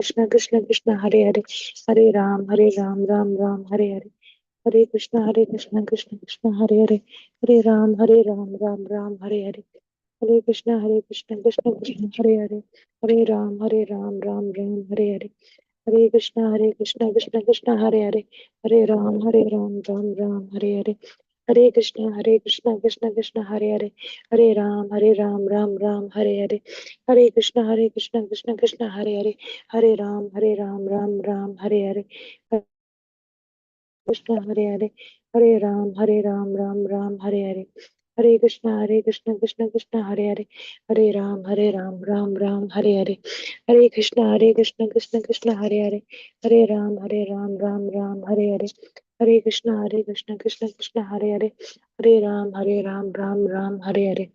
Krishna Krishna Krishna Hare Hare Hare Ram Ram Ram Hare Hare Hare Krishna Krishna Krishna Hare Hare Hare Ram Ram Ram Hare Hare Hare Krishna Krishna Krishna Hare Hare Hare Ram Ram Ram Hare Hare Hare Krishna Krishna Krishna Hare Hare Hare Ram Ram Ram Hare Hare Hare Krishna Krishna Krishna Hare Hare Hare Ram Ram Hare Hare Hare Krishna Krishna Krishna Hare Hare Hare Ram Ram Ram Hare Hare Krishna Hare Hare Hare Ram Ram Ram Hare Hare Hare Krishna Krishna Krishna Hare Hare Hare Ram Ram Ram Hare Hare Hare Krishna Krishna Krishna Hare Hare Hare Ram Ram Ram Hare Hare Hare Krishna Krishna Krishna Hare Hare Hare Ram Ram Hare Hare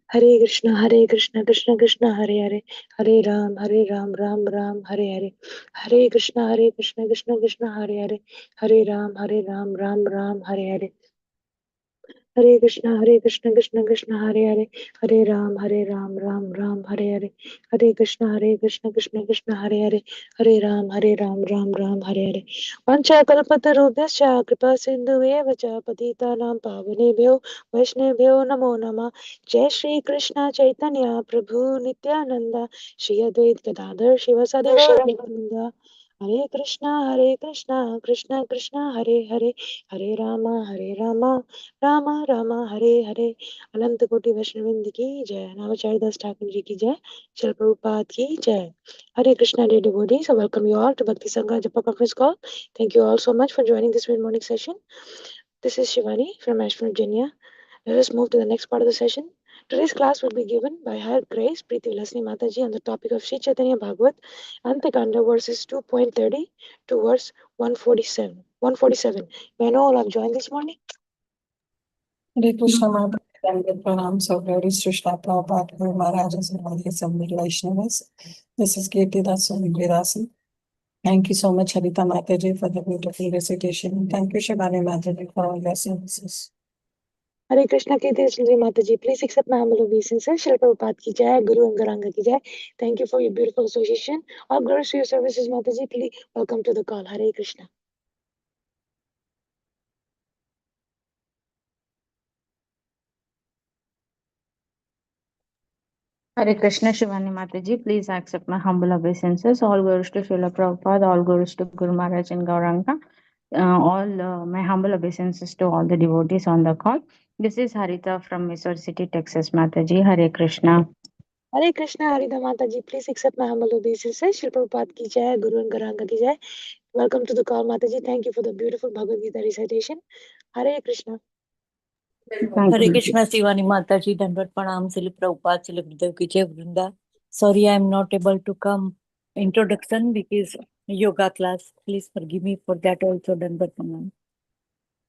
Hare Krishna Krishna Hare Hare Hare Ram Ram Ram Hare Hare Hare Krishna Krishna Hare Hare Hare Ram Ram Hare Hare Hare Krishna Krishna Krishna Hare Hare Hare Ram Ram Ram Hare Hare Hare Krishna Krishna Krishna Hare Hare Hare Ram Ram Hare Hare Vancha kalpatarubhyascha kripa sindhuveva cha patitanam pavanebhyo vaishnavyo namo namah Jai Shri Krishna Chaitanya Prabhu Nityananda Shri Advait Gadadhar Shivasadi Gauravananda Hare Krishna Krishna Krishna Hare Hare Hare Rama Rama Rama Hare Hare Anant Koti Vaishnavind ki Jai Navacharya Das Thakur ji ki Jai Shri Prabhupada ki Jai Hare Krishna dear devotees, I welcome you all to Bhakti Sangha Japa Conference Call. Thank you all so much for joining this mid-morning session. This is Shivani from Ashburn, Virginia. Let us move to the next part of the session. Today's class will be given by Her Grace Priti Vilasini Mataji on the topic of Sri Chaitanya Bhagavata-Antya Khanda verses 2.30 to verse 147. May I know all have joined this morning? Hare Krishna Mata, Pranam, so glory Srishna Prabhupada, Guru Maharajas, and all his assembled Vaishnavas. This is Kirti Dasi. Thank you so much, Harita Mataji, for the beautiful recitation. Thank you, Shivani Mataji, for all your services. Hare Krishna Kirti Mataji, please accept my humble obeisances. Shri Prabhupada ki Jai, Guru and Garanga ki Jai. Thank you for your beautiful association. All glories to your services, Mataji. Please welcome to the call. Hare Krishna. Hare Krishna Shivani Mataji, please accept my humble obeisances. All glories to Srila Prabhupada, all glories to Guru Maharaj and Gauranga. My humble obeisances to all the devotees on the call. This is Harita from Missouri City, Texas, Mataji. Hare Krishna. Hare Krishna, Harita Mataji, please accept my humble obeisances. Shri Prabhupada ki Jai, Guru and Garanga ki Jai. Welcome to the call, Mataji. Thank you for the beautiful Bhagavad Gita recitation. Hare Krishna. Hare Krishna Shivani Mataji, Dandavat Pranam, Srila Prabhupada, Srila Gurudev ki Jai Vrinda. Sorry, I am not able to come introduction because yoga class. Please forgive me for that also, Dandavat Pranam.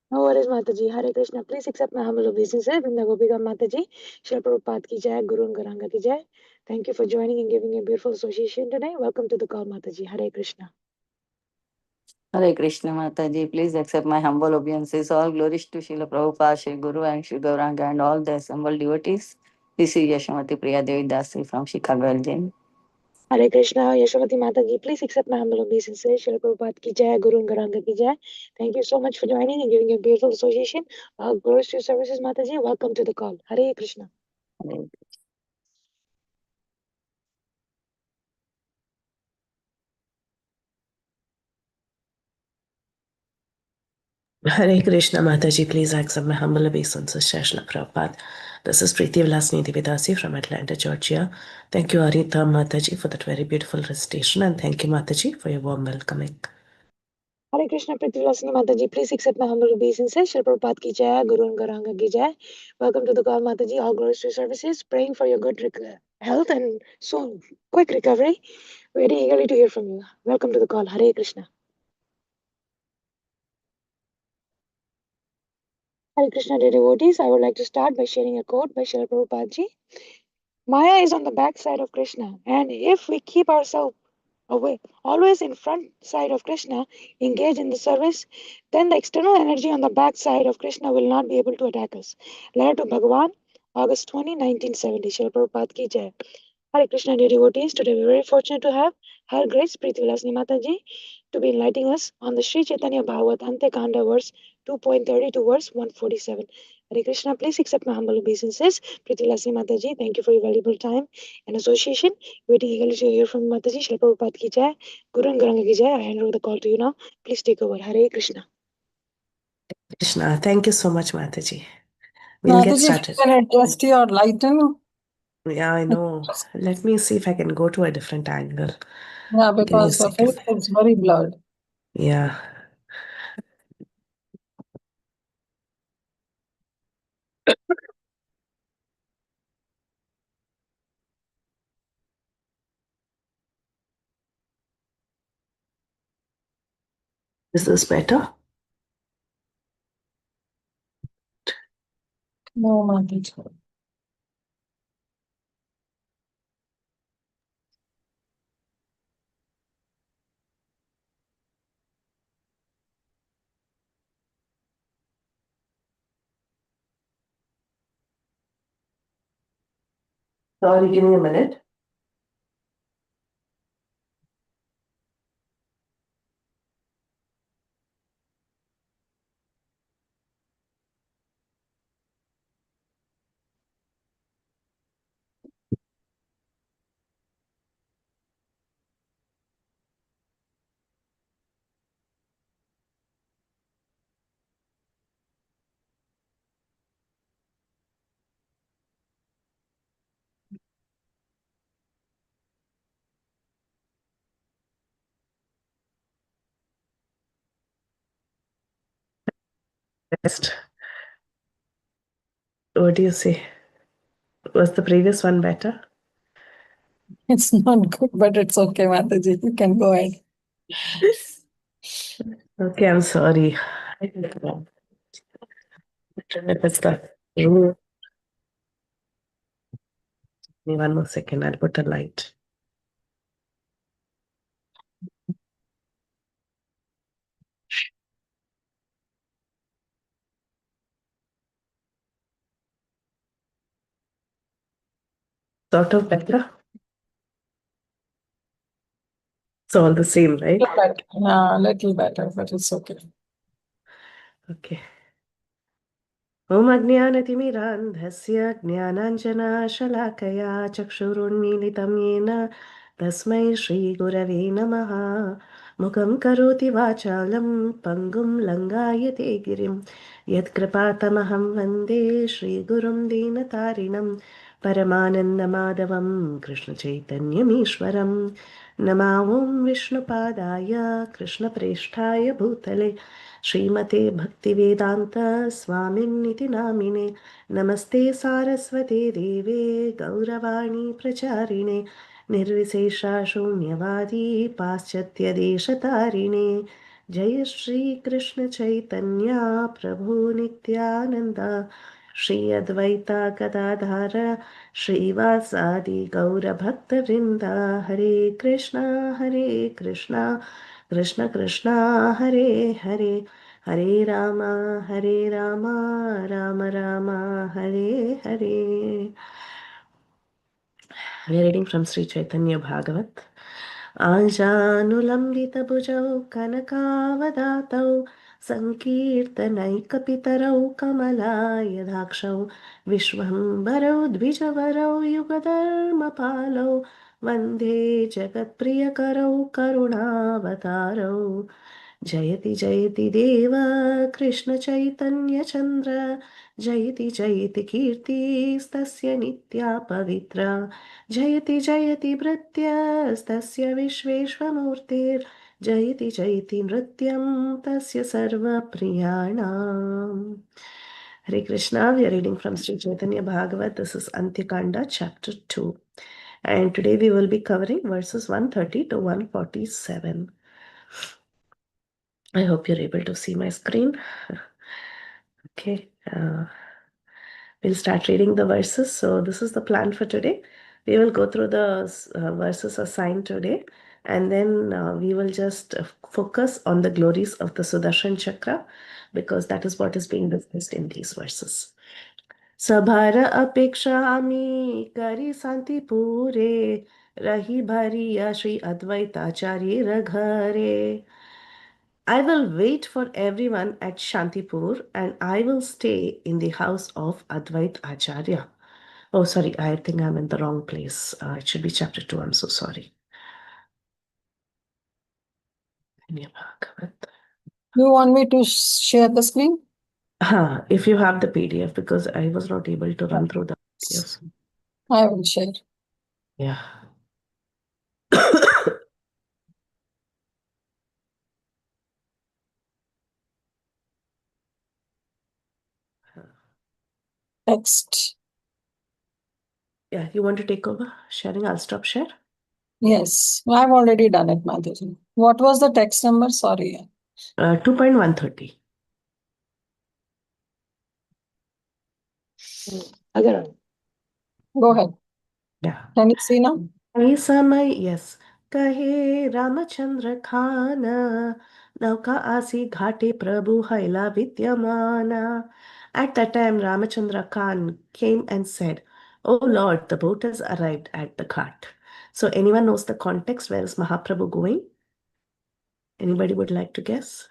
No worries, Mataji. Hare Krishna. Please accept my humble obeisances. Vrinda Gopika Mataji. Shri Prabhupada ki Jai, Guru and Garanga ki Jai. Thank you for joining and giving a beautiful association today. Welcome to the call, Mataji. Hare Krishna. Hare Krishna Mataji, please accept my humble obeisances. All glories to Srila Prabhupada, Shri Guru and Shri Gauranga and all the assembled devotees. This is Yashamati Priya Devi Dasi from Chicago, Illinois. Hare Krishna, Yashamati Mataji, please accept my humble obeisances. Shri Prabhupada ki Jai, Guru and Garanga ki Jai. Thank you so much for joining and giving a beautiful association. Glories to your services, Mataji. Welcome to the call. Hare Krishna. Hare Krishna Mataji, please accept my humble obeisances, Shashla Prabhupada. This is Priti Vilasini Dasi from Atlanta, Georgia. Thank you, Arita Mataji, for that very beautiful recitation, and thank you, Mataji, for your warm welcoming. Hare Krishna, Priti Vilasini Mataji, please accept my humble obeisances. Shri Prabhupada ki Jai, Guru and Garanga ki Jai. Welcome to the call, Mataji. All glories to your services. Praying for your good health and soon quick recovery. Waiting eagerly to hear from you. Welcome to the call. Hare Krishna. Hare Krishna, dear devotees, I would like to start by sharing a quote by Srila Prabhupada ji. Maya is on the back side of Krishna, and if we keep ourselves away, always in front side of Krishna, engage in the service, then the external energy on the back side of Krishna will not be able to attack us. Letter to Bhagavan, August 20, 1970. Srila Prabhupada ki Jai. Hare Krishna, dear devotees. Today we are very fortunate to have Her Grace Priti Vilasini Mataji to be enlightening us on the Sri Chaitanya Bhagavata-Antya Khanda verse 2.30 to verse 147. Hare Krishna, please accept my humble obeisances. Priti Vilasini Mataji, thank you for your valuable time and association. Waiting eagerly to hear from Mataji. Shri Prabhupada ki jai, Guru and Garanga ki jai. I hand over the call to you now. Please take over. Hare Krishna. Krishna, thank you so much, Mataji. We'll get Mataji, started. can I adjust your lighting? Yeah, I know. Let me see if I can go to a different angle. Yeah, Give me a because the second. face is very blurred. Yeah. Is this better? No, Mataji. Sorry, give me a minute. Best. What do you say? Was the previous one better? It's not good, but it's okay, Mataji. You can go ahead. Okay, I'm sorry. I don't know if it's the room. Give me one more second. I'll put a light. Sort of better. It's all the same, right? Yeah, a little better, but it's okay. Okay. ॐ अज्ञानतिमिरान्धस्य ज्ञानाञ्जनाशलाकया चक्षुरुन्मीलितं येन तस्मै श्रीगुरवे नमः मुखं करोति वाचालं पङ्गुं लङ्घायते गिरिं यत्कृपातमहं वन्दे श्रीगुरुं दीनतारिणं परमानन्दमाधवं कृष्णचैतन्यमीश्वरं नमा ॐ विष्णुपादाय कृष्णप्रेष्ठाय भूतले श्रीमते भक्तिवेदान्त स्वामिन्निति नामिने नमस्ते सारस्वते देवे गौरवाणी प्रचारिणे निर्विशेषा शून्यवादी पाश्चात्यदेशतारिणे जय श्रीकृष्ण चैतन्या प्रभु नित्यानन्द श्री अद्वैता गदाधर श्रीवासादि गौरभक्तवृन्द हरे Krishna Krishna Krishna Hare Hare Hare Ram Ram Ram Hare Hare. We are reading from Sri Chaitanya Bhagavat. आजानुलम्बितभुजौ कनकावदातौ सङ्कीर्तनैकपितरौ कमलायदाक्षौ विश्वम्भरौ द्विजवरौ युगधर्मपालौ वन्दे जगत्प्रियकरौ करुणावतारौ जयति जयति देव कृष्णचैतन्यचन्द्र जयति जयति कीर्तिस्तस्य नित्या पवित्रा जयति जयति भृत्यस्तस्य विश्वेश्वमूर्तिर्जयति जयति नृत्यं तस्य सर्वप्रियाणाम्. Hare Krishna, we are reading from Sri Chaitanya Bhagavat. This is Antya Khanda, chapter 2. And today we will be covering verses 130 to 147. I hope you're able to see my screen. Okay. We'll start reading the verses. So this is the plan for today. We will go through the verses assigned today, and then we will just focus on the glories of the Sudarshan Chakra, because that is what is being discussed in these verses. सभार अपेक्षा आम्ही करी शांतीपुरे रही भरिया श्री अद्वैताचार्य घरे. I will wait for everyone at Shantipur and I will stay in the house of Advait Acharya. Oh, sorry, I think I'm in the wrong place. It should be chapter 2. I'm so sorry. CaitanyaBhagavata. You want me to share the screen? If you have the PDF, because I was not able to run through the PDFs. I will share. Yeah. Text. Yeah, you want to take over sharing? I'll stop share. Yes, I've already done it, Madhuri. What was the text number? Sorry. 2.130. Again. Go ahead. Yeah. Can you see now? समय yes कहे रामचंद्र खान नौका आसी घाटे प्रभु हैला विद्यमाना. At that time, Ramachandra Khan came and said, "Oh Lord, the boat has arrived at the ghat." So, anyone knows the context? Where is Mahaprabhu going? Anybody would like to guess?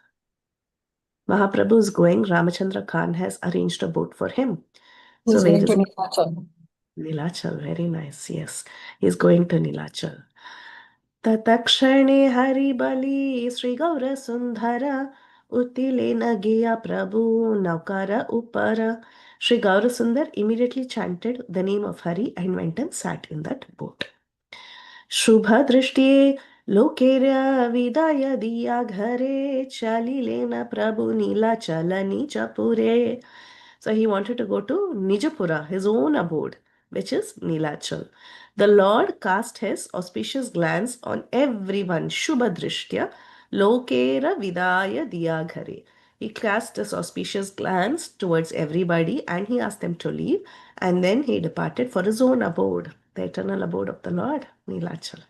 Mahaprabhu is going. Ramachandra Khan has arranged a boat for him. He's So, when going it to is Nilachal. Nilachal, very nice. Yes, he's going to Nilachal. तत्क्षणे हरिबली श्रीगौरसुन्दर उत्तिलेन गिया प्रभु नौकार upar. Sri Gaurasundar immediately chanted the name of Hari and went and sat in that boat. Shubha drishti lokerya vidaya diya ghare chalilena prabhu nila chalani chapure. So he wanted to go to Nijapura, his own abode, which is Nilachal. The Lord cast his auspicious glance on everyone. Shubha drishtya lokera vidaya diya ghare. He cast his auspicious glance towards everybody and he asked them to leave. And then he departed for his own abode, the eternal abode of the Lord, Nilachal.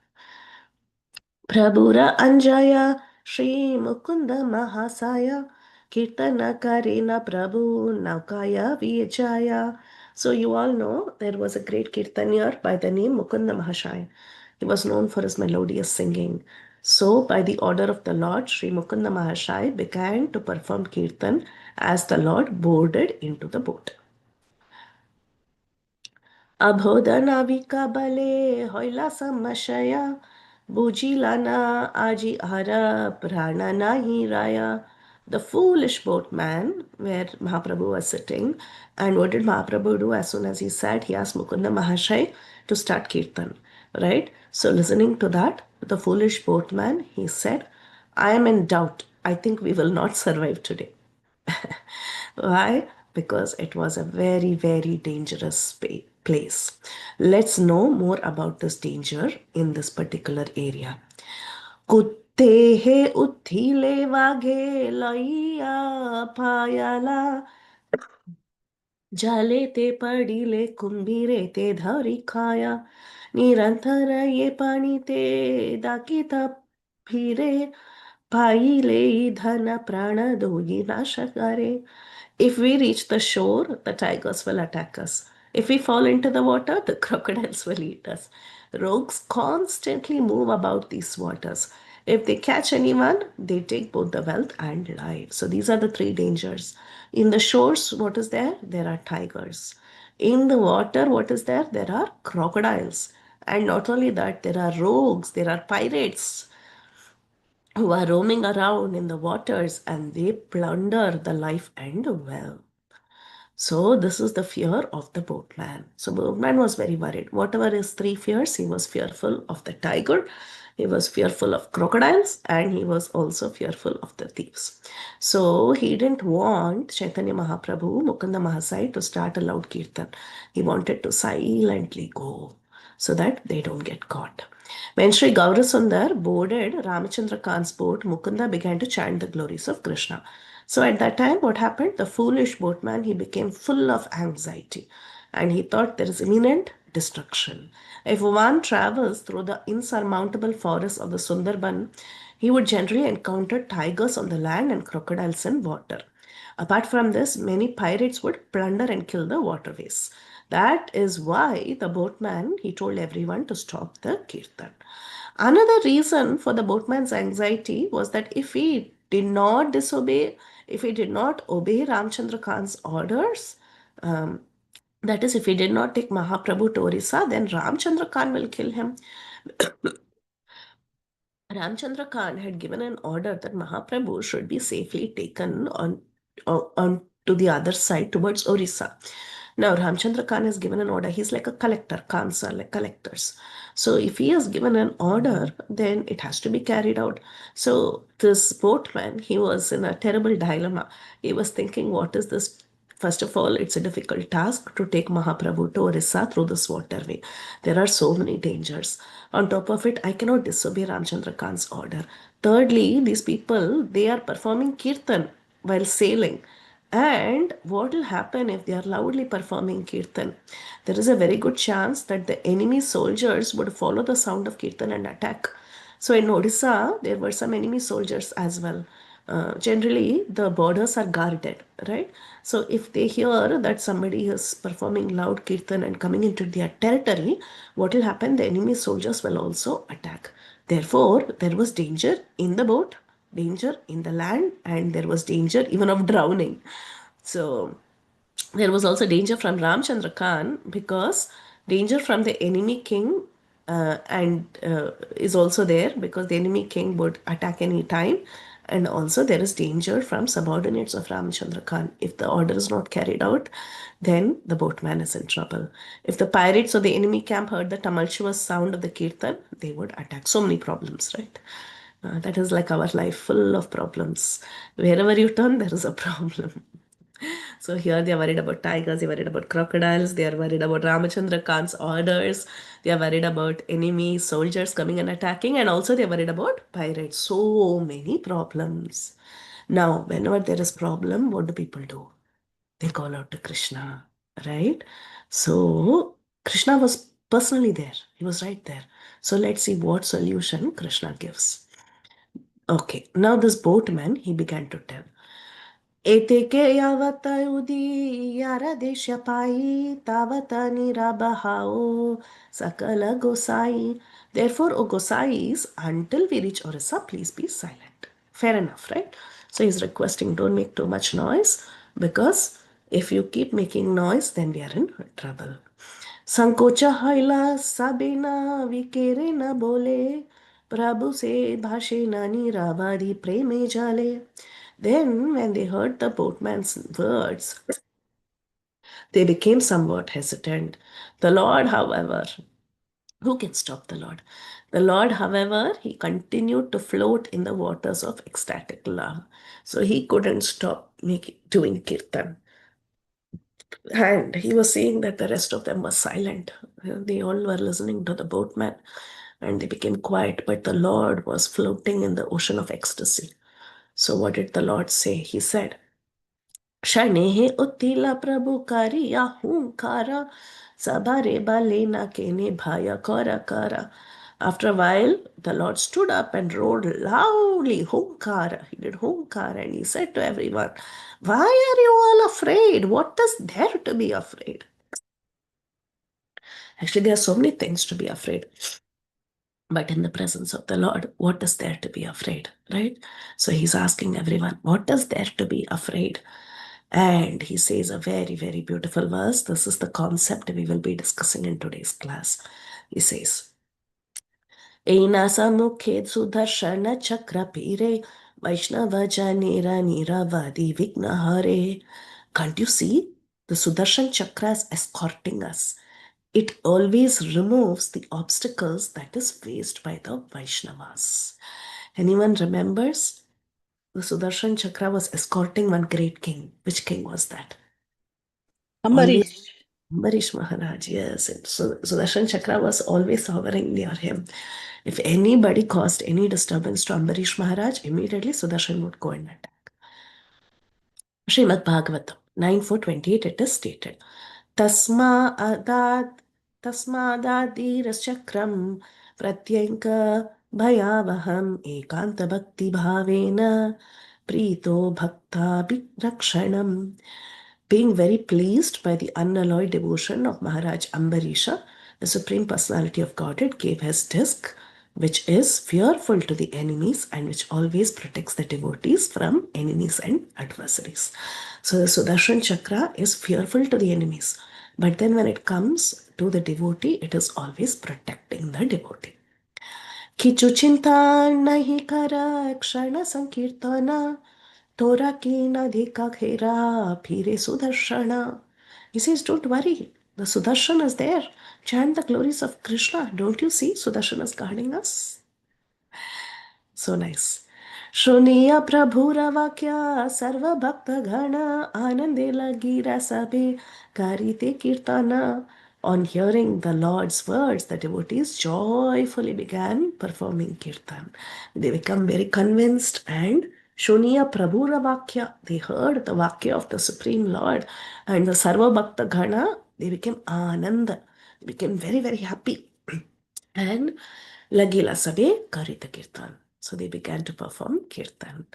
Prabhura Anjaya Shri Mukunda Mahasaya Kirtana Karena Prabhu Naukaya Vijaya. So you all know there was a great Kirtanyar by the name Mukunda Mahashaya. He was known for his melodious singing. So by the order of the Lord, Sri Mukunda Mahashaya began to perform Kirtan as the Lord boarded into the boat. अभोदनाविका बले होइला समशया बुझिलाना आजी हरा prana nahi raya. The foolish boatman, where Mahaprabhu was sitting, and what did Mahaprabhu do? As soon as he sat, he asked Mukunda Mahashay to start kirtan. Right? So, listening to that, the foolish boatman, he said, "I am in doubt. I think we will not survive today." Why? Because it was a very, very dangerous place. Let's know more about this danger in this particular area. कुत्ते हे उथिले वाघे लइया पायाला जाले ते पडिले कुंभीरे ते धरी खाया निरंतर ये पाणी ते दाकिता फिरे पाहिले धन प्राण दोगी नाशकारे. If we reach the shore, the tigers will attack us. If we fall into the water, the crocodiles will eat us. Rogues constantly move about these waters. If they catch anyone, they take both the wealth and life. So these are the three dangers. In the shores, what is there? There are tigers. In the water, what is there? There are crocodiles. And not only that, there are rogues, there are pirates who are roaming around in the waters and they plunder the life and wealth. So this is the fear of the boatman. So boatman was very worried. Whatever his three fears, he was fearful of the tiger, he was fearful of crocodiles, and he was also fearful of the thieves. So he didn't want Chaitanya Mahaprabhu, Mukunda Mahasai to start a loud kirtan. He wanted to silently go so that they don't get caught. When Sri Gaurasundar boarded Ramachandra Khan's boat, Mukunda began to chant the glories of Krishna. So at that time, what happened? The foolish boatman, he became full of anxiety and he thought there is imminent destruction. If one travels through the insurmountable forests of the Sundarban, he would generally encounter tigers on the land and crocodiles in water. Apart from this, many pirates would plunder and kill the waterways. That is why the boatman, he told everyone to stop the kirtan. Another reason for the boatman's anxiety was that if he did not disobey, if he did not obey Ramchandra Khan's orders, that is, if he did not take Mahaprabhu to Orissa, then Ramchandra Khan will kill him. Ramchandra Khan had given an order that Mahaprabhu should be safely taken on to the other side towards Orissa. Now, Ramchandra Khan has given an order. He's like a collector. Khans are like collectors. So, if he has given an order, then it has to be carried out. So, this boatman, he was in a terrible dilemma. He was thinking, what is this? First of all, it's a difficult task to take Mahaprabhu to Orissa through this waterway. There are so many dangers. On top of it, I cannot disobey Ramchandra Khan's order. Thirdly, these people, they are performing kirtan while sailing. And what will happen if they are loudly performing kirtan? There is a very good chance that the enemy soldiers would follow the sound of kirtan and attack. So in Odisha, there were some enemy soldiers as well. Generally, the borders are guarded, right? So if they hear that somebody is performing loud kirtan and coming into their territory, what will happen? The enemy soldiers will also attack. Therefore, there was danger in the boat, danger in the land, and there was danger even of drowning. So there was also danger from Ramchandra Khan because danger from the enemy king and is also there because the enemy king would attack any time, and also there is danger from subordinates of Ramchandra Khan. If the order is not carried out, then the boatman is in trouble. If the pirates or the enemy camp heard the tumultuous sound of the kirtan, they would attack. So many problems, right? That is like our life, full of problems. Wherever you turn, there is a problem. So here they are worried about tigers, they are worried about crocodiles, they are worried about Ramachandra Khan's orders, they are worried about enemy soldiers coming and attacking, and also they are worried about pirates. So many problems. Now, whenever there is problem, what do people do? They call out to Krishna, right? So Krishna was personally there. He was right there. So let's see what solution Krishna gives. Okay, now this boatman, he began to tell. एतेके यावत उदीयार देश पाई तावत nirabahao sakala gosai. Therefore, O Gosais, until we reach Orissa, please be silent. Fair enough, right? So he's requesting, don't make too much noise because if you keep making noise, then we are in trouble. संकोचा हैला सबेना विकेरे न बोले प्रभु से भाषे न निरावारी प्रेमे जाले. Then, when they heard the boatman's words, they became somewhat hesitant. The Lord, however, who can stop the Lord? The Lord, however, he continued to float in the waters of ecstatic love. So he couldn't stop doing kirtan. And he was seeing that the rest of them were silent. They all were listening to the boatman and they became quiet, but the Lord was floating in the ocean of ecstasy. So what did the Lord say? He said, Shanehe utila prabhu kariya hunkara sabare balena kene bhaya kara kara. After a while, the Lord stood up and roared loudly, Hunkara. He did Hunkara and he said to everyone, why are you all afraid? What is there to be afraid? Actually, there are so many things to be afraid. But in the presence of the Lord, what is there to be afraid, right? So he's asking everyone, what is there to be afraid? And he says a very, very beautiful verse. This is the concept we will be discussing in today's class. He says, Eina samukhe sudarshana chakra pire Vaishnava janera niravadi vignahare. Can't you see? The Sudarshan chakra is escorting us. It always removes the obstacles that is faced by the Vaishnavas. Anyone remembers? The Sudarshan chakra was escorting one great king. Which king was that? Always Ambarish Maharaj, yes. And so Sudarshan chakra was always hovering near him. If anybody caused any disturbance to Ambarish Maharaj, immediately Sudarshan would go and attack. CaitanyaBhagavata-Antya 9:428 it is stated, Tasmadadiraschakram pratyanka bhayavaham ekanta bhakti bhavena Prito Bhakta Rakshanam. Being very pleased by the unalloyed devotion of Maharaj Ambarisha, the Supreme Personality of Godhead gave his disc, which is fearful to the enemies and which always protects the devotees from enemies and adversaries. So the Sudarshan Chakra is fearful to the enemies, but then when it comes to the devotee, it is always protecting the devotee. किचु चिंता नहीं करा क्षण संकीर्तन तोरा की नदी का घेरा फिरे Sudarshana. He says, don't worry. The Sudarshan is there. Chant the glories of Krishna. Don't you see Sudarshan is guarding us? So nice. Shuniya Prabhura Vakya Sarva Bhakta Gana Anande Lagira Sabe Karite Kirtana. On hearing the Lord's words, the devotees joyfully began performing kirtan. They become very convinced and Shuniya Prabhura Vakya, they heard the Vakya of the Supreme Lord, and the Sarva Bhakta Gana, they became Ananda. They became very, very happy. And Lagila Sabe Karita Kirtan. So they began to perform kirtan.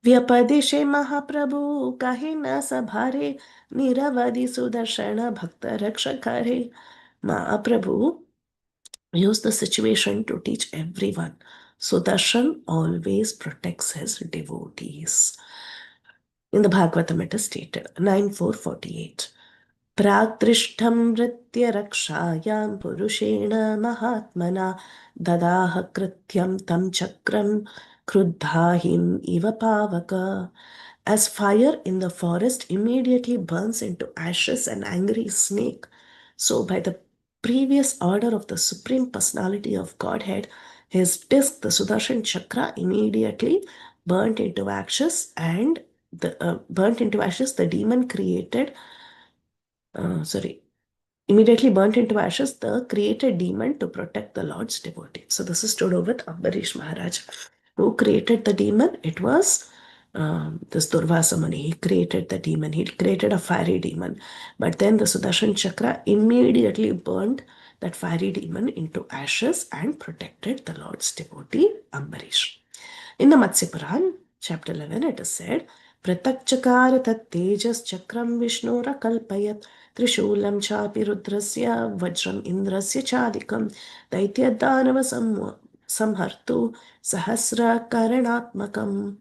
Vyapadeshe Mahaprabhu Kahina Sabhare Niravadi Sudarshana Bhakta Rakshakare. Mahaprabhu used the situation to teach everyone. Sudarshan always protects his devotees. In the Bhagavatam it is stated, 9.448. प्राग्दृष्टं नृत्यरक्षायां पुरुषेण महात्मना ददाह कृत्यं तं चक्रं क्रुद्धाहिम् इव पावक. As fire in the forest immediately burns into ashes an angry snake, so by the previous order of the Supreme Personality of Godhead, his disc, the Sudarshan Chakra, immediately burnt into ashes, and the demon created immediately burnt into ashes the created demon to protect the Lord's devotee. So this is to do with Ambarish Maharaj. Who created the demon? It was this Durvasa Muni. He created the demon. He created a fiery demon. But then the Sudarshan Chakra immediately burned that fiery demon into ashes and protected the Lord's devotee, Ambarish. In the Matsya Puran, chapter 11, it is said, Pratak chakara tat tejas chakram vishnura kalpayat Trishulam chapi rudrasya vajram indrasya chadikam daitya danava samhartu sahasra karanatmakam.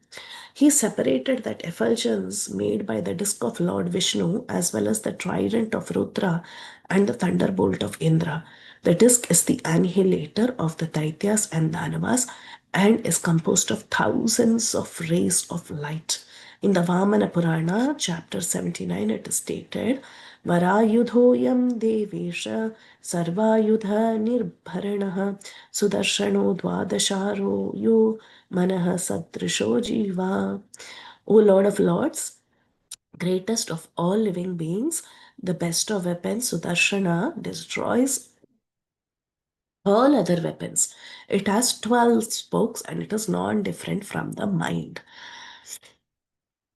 He separated that effulgence made by the disc of Lord Vishnu as well as the trident of Rudra and the thunderbolt of Indra. The disc is the annihilator of the Daityas and Danavas and is composed of thousands of rays of light. In the Vamana Purana, chapter 79, it is stated, Varayudhoyam Devesha Sarvayudha Nirbharanaha Sudarshano Dwadasharo Yo Manaha Sadrisho Jiva. O Lord of Lords, greatest of all living beings, the best of weapons, Sudarshana, destroys all other weapons. It has 12 spokes and it is non-different from the mind.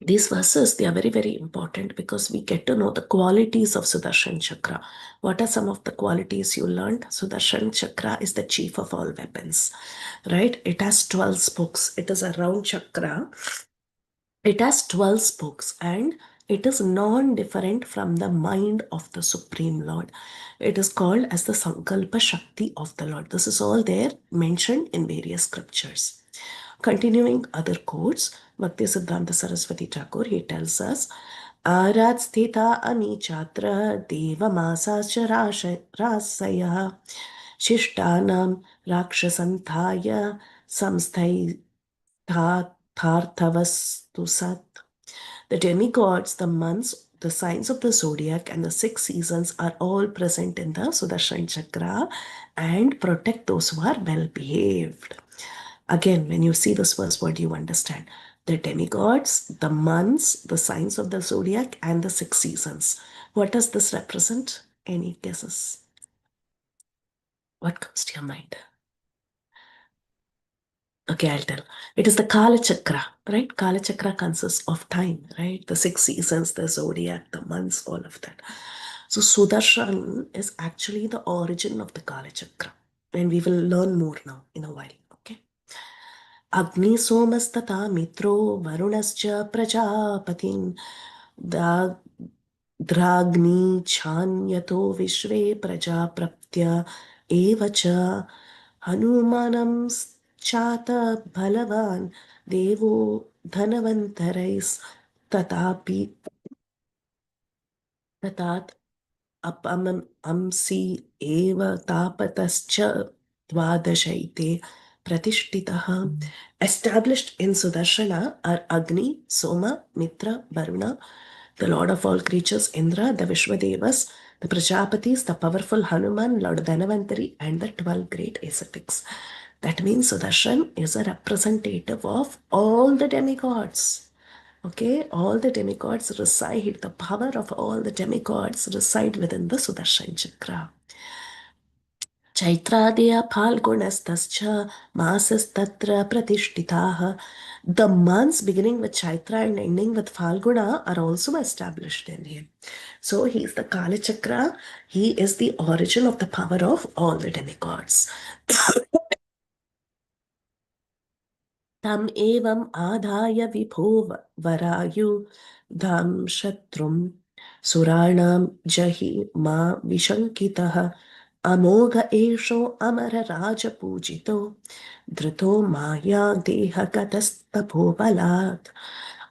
These verses, they are very, very important because we get to know the qualities of Sudarshan Chakra. What are some of the qualities you learned? Sudarshan Chakra is the chief of all weapons, right? It has 12 spokes. It is a round chakra. It has 12 spokes and it is non-different from the mind of the Supreme Lord. It is called as the Sankalpa Shakti of the Lord. This is all there mentioned in various scriptures. Continuing other quotes, Bhakti Siddhanta Saraswati Thakur, he tells us, Arat sthita anichatra deva masascha rasaya shishtanam rakshasantaya samsthai tharthavastu sat. The demigods, the months, the signs of the zodiac, and the 6 seasons are all present in the Sudarshan Chakra and protect those who are well behaved. Again, when you see this verse, what do you understand? The demigods, the months, the signs of the zodiac, and the 6 seasons. What does this represent? Any guesses? What comes to your mind? Okay, I'll tell. It is the Kala Chakra, right? Kala Chakra consists of time, right? The 6 seasons, the zodiac, the months, all of that. So Sudarshan is actually the origin of the Kala Chakra. And we will learn more now in a while, okay? Agni somastata mitro varunascha prajapatin Dragni chanyato vishve prajapraptya evacha Hanumanam chata balavan devo dhanavantarais tatapi tatat apamam amsi eva tapatascha dvadashaite pratishtitaha. Established in Sudarshana are Agni, Soma, Mitra, Varuna, the Lord of all creatures, Indra, the Vishwadevas, the Prajapatis, the powerful Hanuman, Lord Dhanavantari, and the 12 great ascetics. That means Sudarshan is a representative of all the demigods. Okay, all the demigods reside, the power of all the demigods reside within the Sudarshan Chakra. Chaitradeya Phalgunastascha Masastatra Pratishtitaha. The months beginning with Chaitra and ending with Phalguna are also established in him. So he is the Kala Chakra. He is the origin of the power of all the demigods. Tam evam adhaya vibho varayu dham shatrum suranam jahi ma vishankitaha amogha esho amara raja pujito drito maya deha katastaphobalat.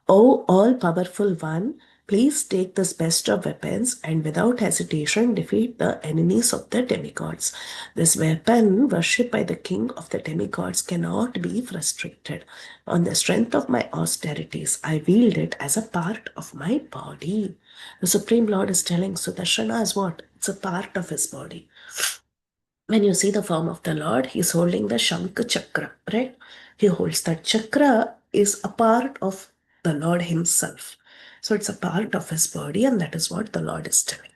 O all-powerful one, please take this best of weapons and without hesitation defeat the enemies of the demigods. This weapon, worshipped by the king of the demigods, cannot be frustrated. On the strength of my austerities, I wield it as a part of my body. The Supreme Lord is telling Sudarshana is what? It's a part of his body. When you see the form of the Lord, he's holding the Shankha Chakra, right? He holds that chakra is a part of the Lord himself. So it's a part of his body, and that is what the Lord is telling.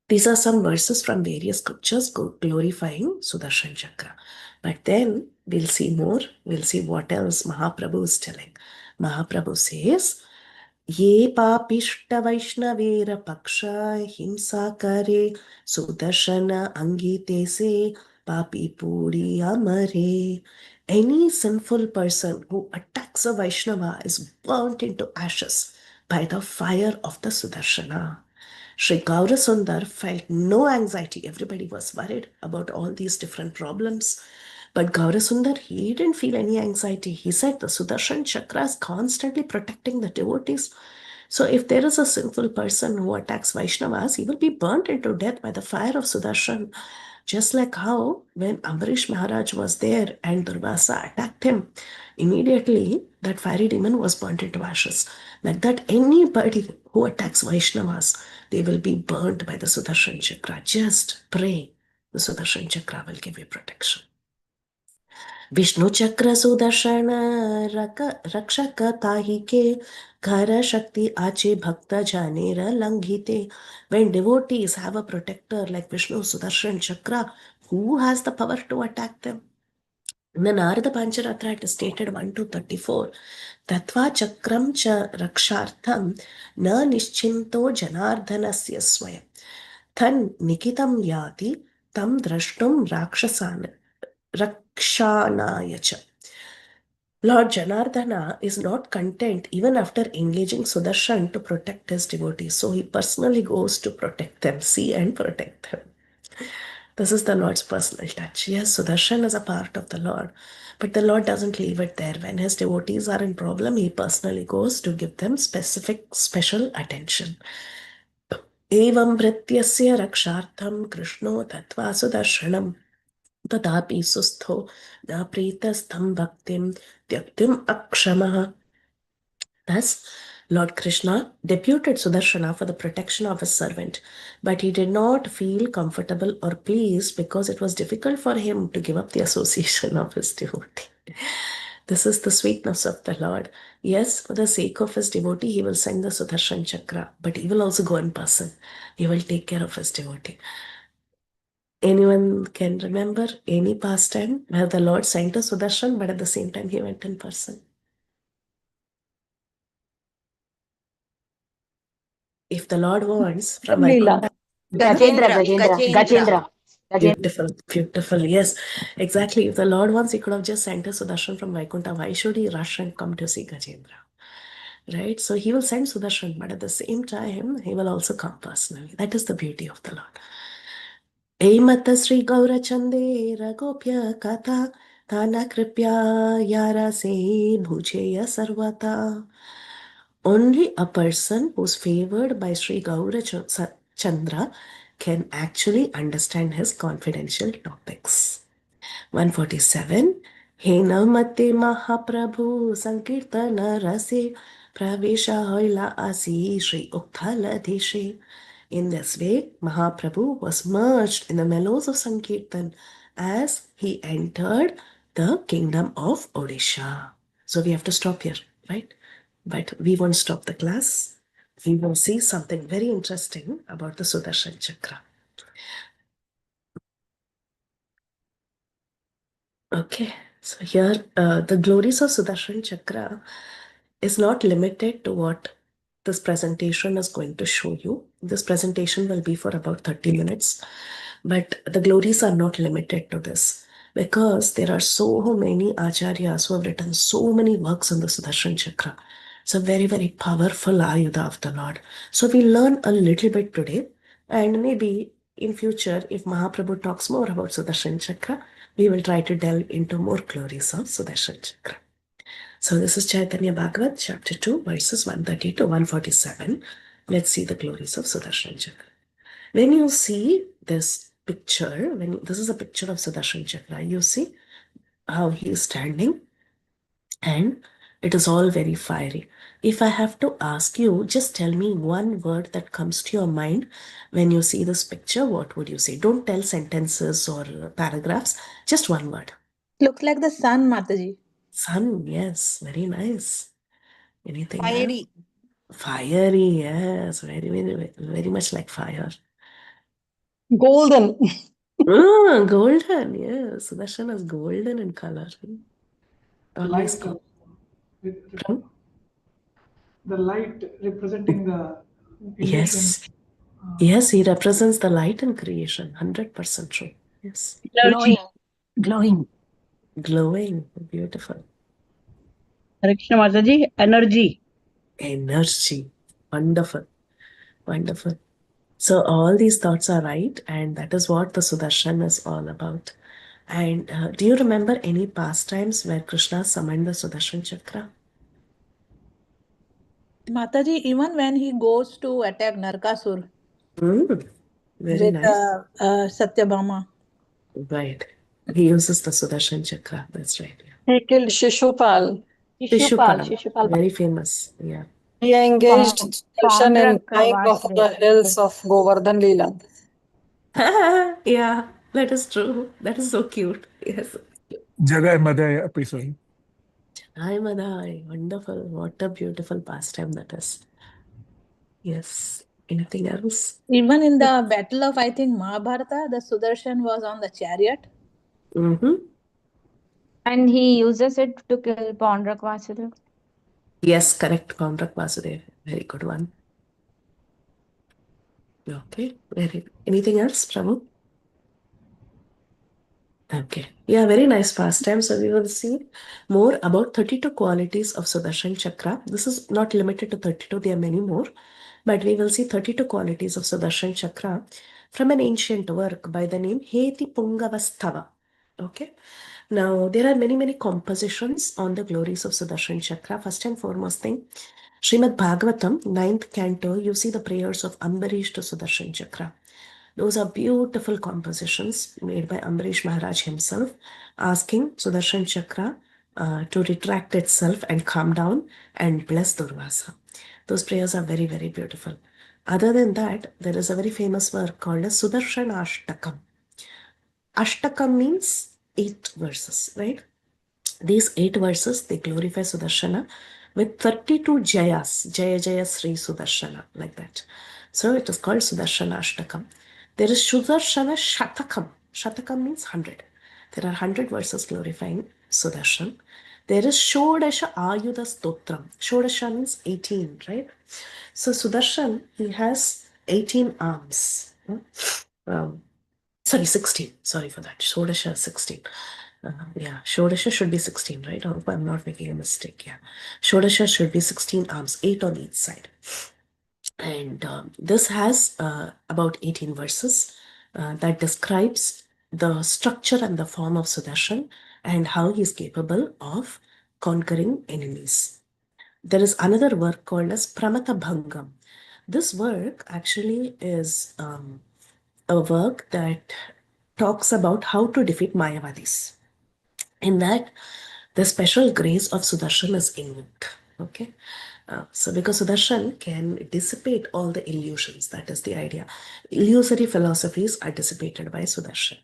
These are some verses from various scriptures glorifying Sudarshan Chakra. But then we'll see more. We'll see what else Mahaprabhu is telling. Mahaprabhu says, Ye papishta vaishnavera paksha himsa kare sudarshana angite se papi puri amare. Any sinful person who attacks a Vaishnava is burnt into ashes by the fire of the Sudarshana. Sri Gaurasundar felt no anxiety. Everybody was worried about all these different problems. But Gaurasundar, he didn't feel any anxiety. He said the Sudarshan Chakra is constantly protecting the devotees. So if there is a sinful person who attacks Vaishnavas, he will be burnt into death by the fire of Sudarshan. Just like how when Ambarish Maharaj was there and Durvasa attacked him, immediately that fiery demon was burnt into ashes. Like that, anybody who attacks Vaishnavas, they will be burnt by the Sudarshan Chakra. Just pray. The Sudarshan Chakra will give you protection. Vishnu Chakra Sudarshana Rakshaka Tahike Ghara Shakti Ache Bhakta Janera Langhite. When devotees have a protector like Vishnu Sudarshan Chakra, who has the power to attack them? In the Narada Pancharatra it is stated 1 to 34. Tatva Chakram Cha Rakshartham Na Nischinto Janardhanasya Swayam. Than Nikitam Yati Tam Drashtum Rakshanaya. Lord Janardhana is not content even after engaging Sudarshan to protect his devotees. So he personally goes to protect them, see and protect them. This is the Lord's personal touch. Yes, Sudarshan is a part of the Lord, but the Lord doesn't leave it there. When his devotees are in problem, he personally goes to give them special attention. Evam Vrityasya Rakshartham Krishno Tattva Sudarshanam Tadapi Sustho Na Pritastham Bhaktim Tyaktim Akshamaha. Thus, Lord Krishna deputed Sudarshana for the protection of his servant, but he did not feel comfortable or pleased because it was difficult for him to give up the association of his devotee. This is the sweetness of the Lord. Yes, for the sake of his devotee, he will send the Sudarshan Chakra, but he will also go in person. He will take care of his devotee. Anyone can remember any pastime where the Lord sent a Sudarshan, but at the same time he went in person? If the Lord wants from Leela. Vaikuntha, Gajendra. Beautiful, beautiful. Yes, exactly. If the Lord wants, he could have just sent a Sudarshan from Vaikuntha. Why should he rush and come to see Gajendra? Right? So he will send Sudarshan, but at the same time, he will also come personally. That is the beauty of the Lord. Eimata Sri Gaurachande Ragopya Kata Tana Kripya Yara Se Bhujeya Sarvata. Only a person who's favored by Sri Gaurachandra can actually understand his confidential topics. 147. He namate Mahaprabhu Sankirtana Rase Pravesha Hoila Asi Sri Ukthala Deshe. In this way, Mahaprabhu was merged in the mellows of Sankirtan as he entered the kingdom of Odisha. So we have to stop here, right? But we won't stop the class. We will see something very interesting about the Sudarshan Chakra. Okay, so here the glories of Sudarshan Chakra is not limited to what this presentation is going to show you. This presentation will be for about 30 minutes, but the glories are not limited to this because there are so many acharyas who have written so many works on the Sudarshan Chakra. It's a very, very powerful Ayuda of the Lord. So we learn a little bit today, and maybe in future, if Mahaprabhu talks more about Sudarshan Chakra, we will try to delve into more glories of Sudarshan Chakra. So this is Chaitanya Bhagavat, chapter 2, verses 130 to 147. Let's see the glories of Sudarshan Chakra. When you see this picture, this is a picture of Sudarshan Chakra, you see how he is standing, and it is all very fiery. If I have to ask you, just tell me one word that comes to your mind when you see this picture, what would you say? Don't tell sentences or paragraphs, just one word. Looks like the sun, Mataji. Sun, yes, very nice. Anything else? Fiery. Fiery, yes, very, very, very much like fire. Golden. Golden, yes. Sudarshan is golden in color. Always Light, Hmm? the light representing the creation. Yes. Yes, he represents the light in creation. 100% true. Yes. Glowing. Glowing. Glowing. Beautiful. Hare Krishna Mataji, energy. Energy. Wonderful. Wonderful. So all these thoughts are right, and that is what the Sudarshan is all about. And do you remember any pastimes where Krishna summoned the Sudarshan Chakra? Mataji, even when he goes to attack Narkasur Very with nice. Satyabhama. Right. He uses the Sudarshan Chakra. That's right. He killed Shishupal. Shishupal. Very famous. Yeah. He engaged Sudarshan in flying off the hills of Govardhan Leela. Yeah, that is true. That is so cute. Yes. Jagai Madai episode. Hi, Madai. Wonderful. What a beautiful pastime that is. Yes. Anything else? Even in the battle of, I think, Mahabharata, the Sudarshan was on the chariot. Mm-hmm. And he uses it to kill Paundrak Vasudeva. Yes, correct. Paundrak Vasudev. Very good one. Okay. Very. Anything else, Prabhu? Okay. Yeah, very nice pastime. So we will see more about 32 qualities of Sudarshan Chakra. This is not limited to 32, there are many more. But we will see 32 qualities of Sudarshan Chakra from an ancient work by the name Heti Pungavastava. Okay. Now, there are many, many compositions on the glories of Sudarshan Chakra. First and foremost thing, Srimad Bhagavatam, 9th canto, you see the prayers of Ambarish to Sudarshan Chakra. Those are beautiful compositions made by Ambarish Maharaj himself, asking Sudarshan Chakra to retract itself and come down and bless Durvasa. Those prayers are very, very beautiful. Other than that, there is a very famous work called as Sudarshan Ashtakam. Ashtakam means 8 verses, right? These 8 verses, they glorify Sudarshana with 32 Jayas, Jaya Jaya Sri Sudarshana, like that. So it is called Sudarshana Ashtakam. There is Sudarshana Shatakam. Shatakam means 100. There are 100 verses glorifying Sudarshan. There is Shodasha Ayuda Stotram. Shodasha means 18, right? So Sudarshan, he has 18 arms. Sorry, 16. Sorry for that. Shodasha 16. Yeah, Shodasha should be 16, right? I hope I'm not making a mistake. Yeah. Shodasha should be 16 arms, 8 on each side. And this has about 18 verses that describes the structure and the form of Sudarshan and how he is capable of conquering enemies. There is another work called as Pramata Bhangam. This work actually is a work that talks about how to defeat Mayavadis. In that, the special grace of Sudarshan is invoked. Okay. So because Sudarshan can dissipate all the illusions, that is the idea. Illusory philosophies are dissipated by Sudarshan.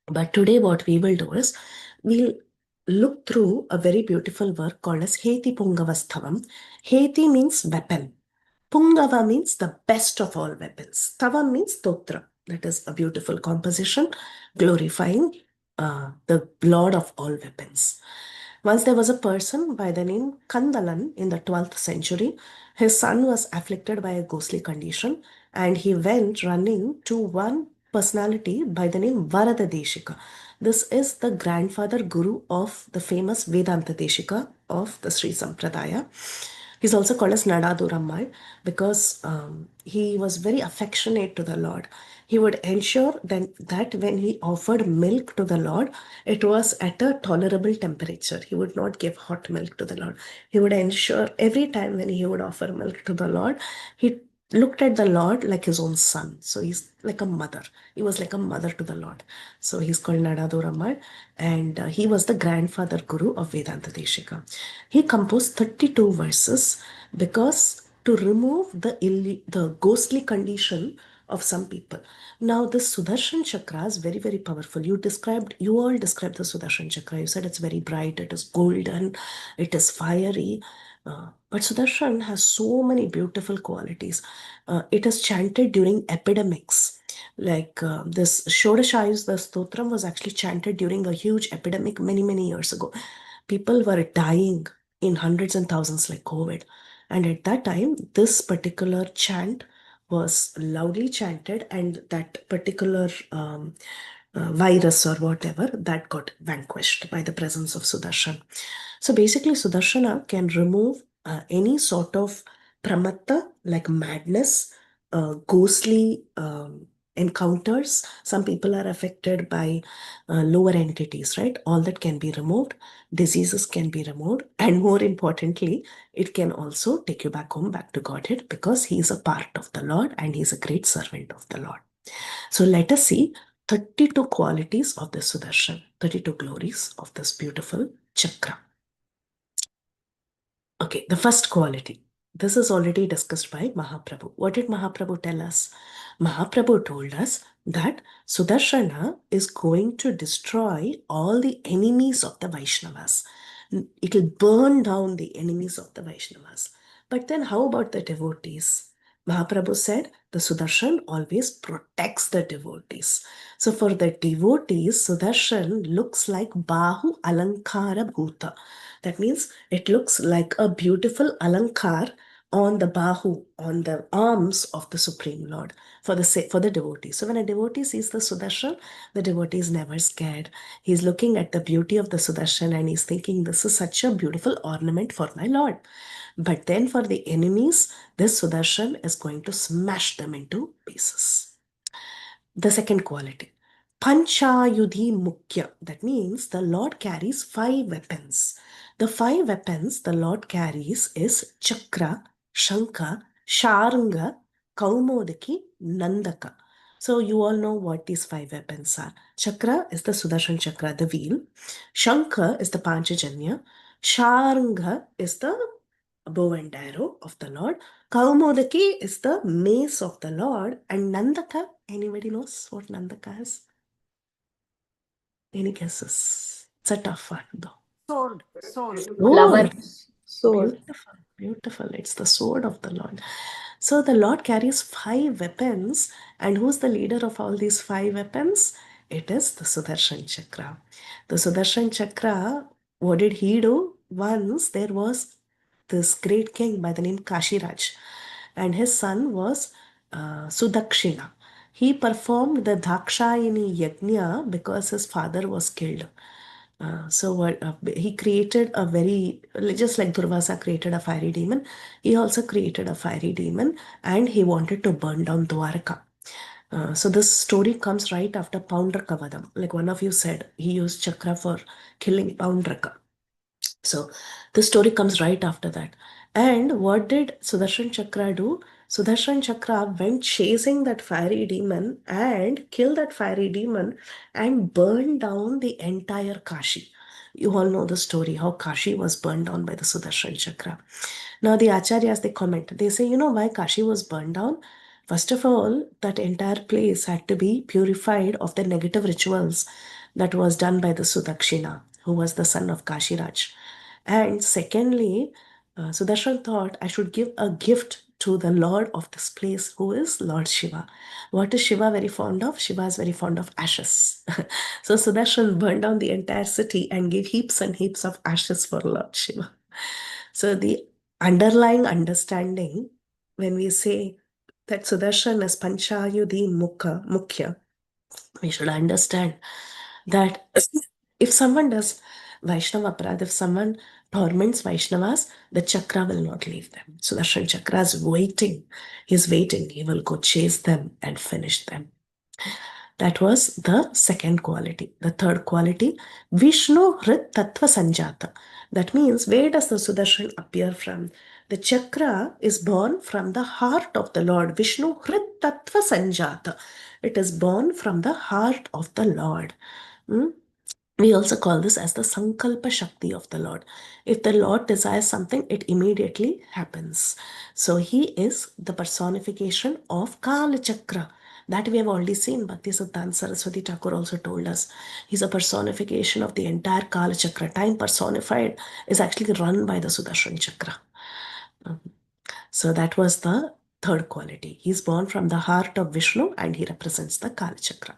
But today what we will do is, we'll look through a very beautiful work called as Heti Pungavastavam. Heti means weapon. Pungava means the best of all weapons. Tavam means Totra. That is a beautiful composition glorifying the Lord of all weapons. Once there was a person by the name Kandalan in the 12th century. His son was afflicted by a ghostly condition and he went running to one personality by the name Varada Deshika. This is the grandfather guru of the famous Vedanta Deshika of the Sri Sampradaya. He's also called as Nadadurammal because he was very affectionate to the Lord. He would ensure that when he offered milk to the Lord, it was at a tolerable temperature. He would not give hot milk to the Lord. He would ensure every time when he would offer milk to the Lord, he looked at the Lord like his own son. So he's like a mother. He was like a mother to the Lord. So he's called Nadadurammal and he was the grandfather guru of Vedanta Deshika. He composed 32 verses because to remove the ghostly condition of some people. Now, this Sudarshan Chakra is very, very powerful. You all described the Sudarshan Chakra. You said it's very bright, it is golden, it is fiery. But Sudarshan has so many beautiful qualities. It is chanted during epidemics. Like this Shodashayus, the Stotram was actually chanted during a huge epidemic many, many years ago. People were dying in hundreds and thousands like COVID. And at that time, this particular chant was loudly chanted, and that particular virus or whatever that got vanquished by the presence of Sudarshan. So basically, Sudarshana can remove any sort of pramatta like madness, ghostly encounters. Some people are affected by lower entities, right? All that can be removed. Diseases can be removed. And more importantly, it can also take you back home, back to Godhead, because he is a part of the Lord and he is a great servant of the Lord. So let us see 32 qualities of the Sudarshan, 32 glories of this beautiful chakra. Okay, the first quality. This is already discussed by Mahaprabhu. What did Mahaprabhu tell us? Mahaprabhu told us that Sudarshana is going to destroy all the enemies of the Vaishnavas. It will burn down the enemies of the Vaishnavas. But then how about the devotees? Mahaprabhu said the Sudarshan always protects the devotees. So for the devotees, Sudarshan looks like Bahu Alankara Bhuta. That means it looks like a beautiful alankar on the bahu, on the arms of the Supreme Lord for the devotee. So when a devotee sees the Sudarshan, the devotee is never scared. He's looking at the beauty of the Sudarshan and he's thinking, this is such a beautiful ornament for my Lord. But then for the enemies, this Sudarshan is going to smash them into pieces. The second quality, Panchayudhi Mukhya. That means the Lord carries 5 weapons. The 5 weapons the Lord carries is Chakra, Shankha, Sharanga, Kaumodaki, Nandaka. So you all know what these 5 weapons are. Chakra is the Sudarshan Chakra, the wheel. Shankha is the Panchajanya. Sharanga is the bow and arrow of the Lord. Kaumodaki is the mace of the Lord. And Nandaka, anybody knows what Nandaka is? Any guesses? It's a tough one though. Sword. Flower. Sword. Sword. Beautiful, beautiful. It's the sword of the Lord. So the Lord carries 5 weapons. And who's the leader of all these 5 weapons? It is the Sudarshan Chakra. The Sudarshan Chakra, what did he do? Once there was this great king by the name Kashiraj, and his son was Sudakshina. he performed the Dakshayini Yajna because his father was killed. He created a very, just like Durvasa created a fiery demon, he also created a fiery demon and he wanted to burn down Dwarka. So this story comes right after Poundraka Vadam. Like one of you said, he used chakra for killing Poundraka. So the story comes right after that. And what did Sudarshan Chakra do? Sudarshan Chakra went chasing that fiery demon and killed that fiery demon and burned down the entire Kashi. You all know the story, how Kashi was burned down by the Sudarshan Chakra. Now the Acharyas, they comment, they say, you know why Kashi was burned down? First of all, that entire place had to be purified of the negative rituals that was done by the Sudakshina, who was the son of Kashiraj. And secondly, Sudarshan thought, I should give a gift to the Lord of this place, who is Lord Shiva. What is Shiva very fond of? Shiva is very fond of ashes. So Sudarshan burned down the entire city and gave heaps and heaps of ashes for Lord Shiva. So the underlying understanding, when we say that Sudarshan is Panchayudhi Mukhya, we should understand that if someone does Vaishnava Aparadha, if someone torments Vaishnavas, the chakra will not leave them. Sudarshan Chakra is waiting. He's waiting. He will go chase them and finish them. That was the second quality. The third quality, Vishnu Hrit Tattva Sanjata. That means, where does the Sudarshan appear from? The chakra is born from the heart of the Lord. Vishnu Hrit Tattva Sanjata. It is born from the heart of the Lord. We also call this as the Sankalpa Shakti of the Lord. If the Lord desires something, it immediately happens. So he is the personification of Kala Chakra. That we have already seen. Bhakti Siddhanta Saraswati Thakur also told us. He's a personification of the entire Kala Chakra. Time personified is actually run by the Sudarshan Chakra. So that was the third quality. He's born from the heart of Vishnu and he represents the Kala Chakra.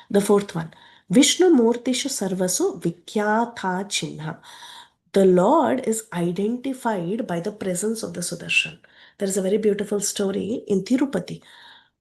The fourth one, Vishnu Murtishu Sarvasu Vikyatha Chinha. The Lord is identified by the presence of the Sudarshan. There is a very beautiful story in Tirupati.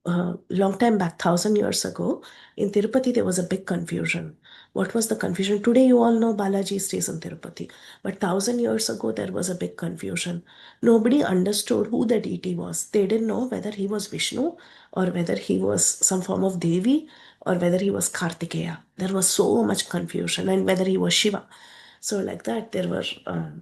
Long time back, 1,000 years ago, in Tirupati, there was a big confusion. What was the confusion? Today, you all know Balaji stays in Tirupati. But 1,000 years ago, there was a big confusion. Nobody understood who the deity was. They didn't know whether he was Vishnu or whether he was some form of Devi or whether he was Kartikeya. There was so much confusion, and whether he was Shiva. So like that, there were a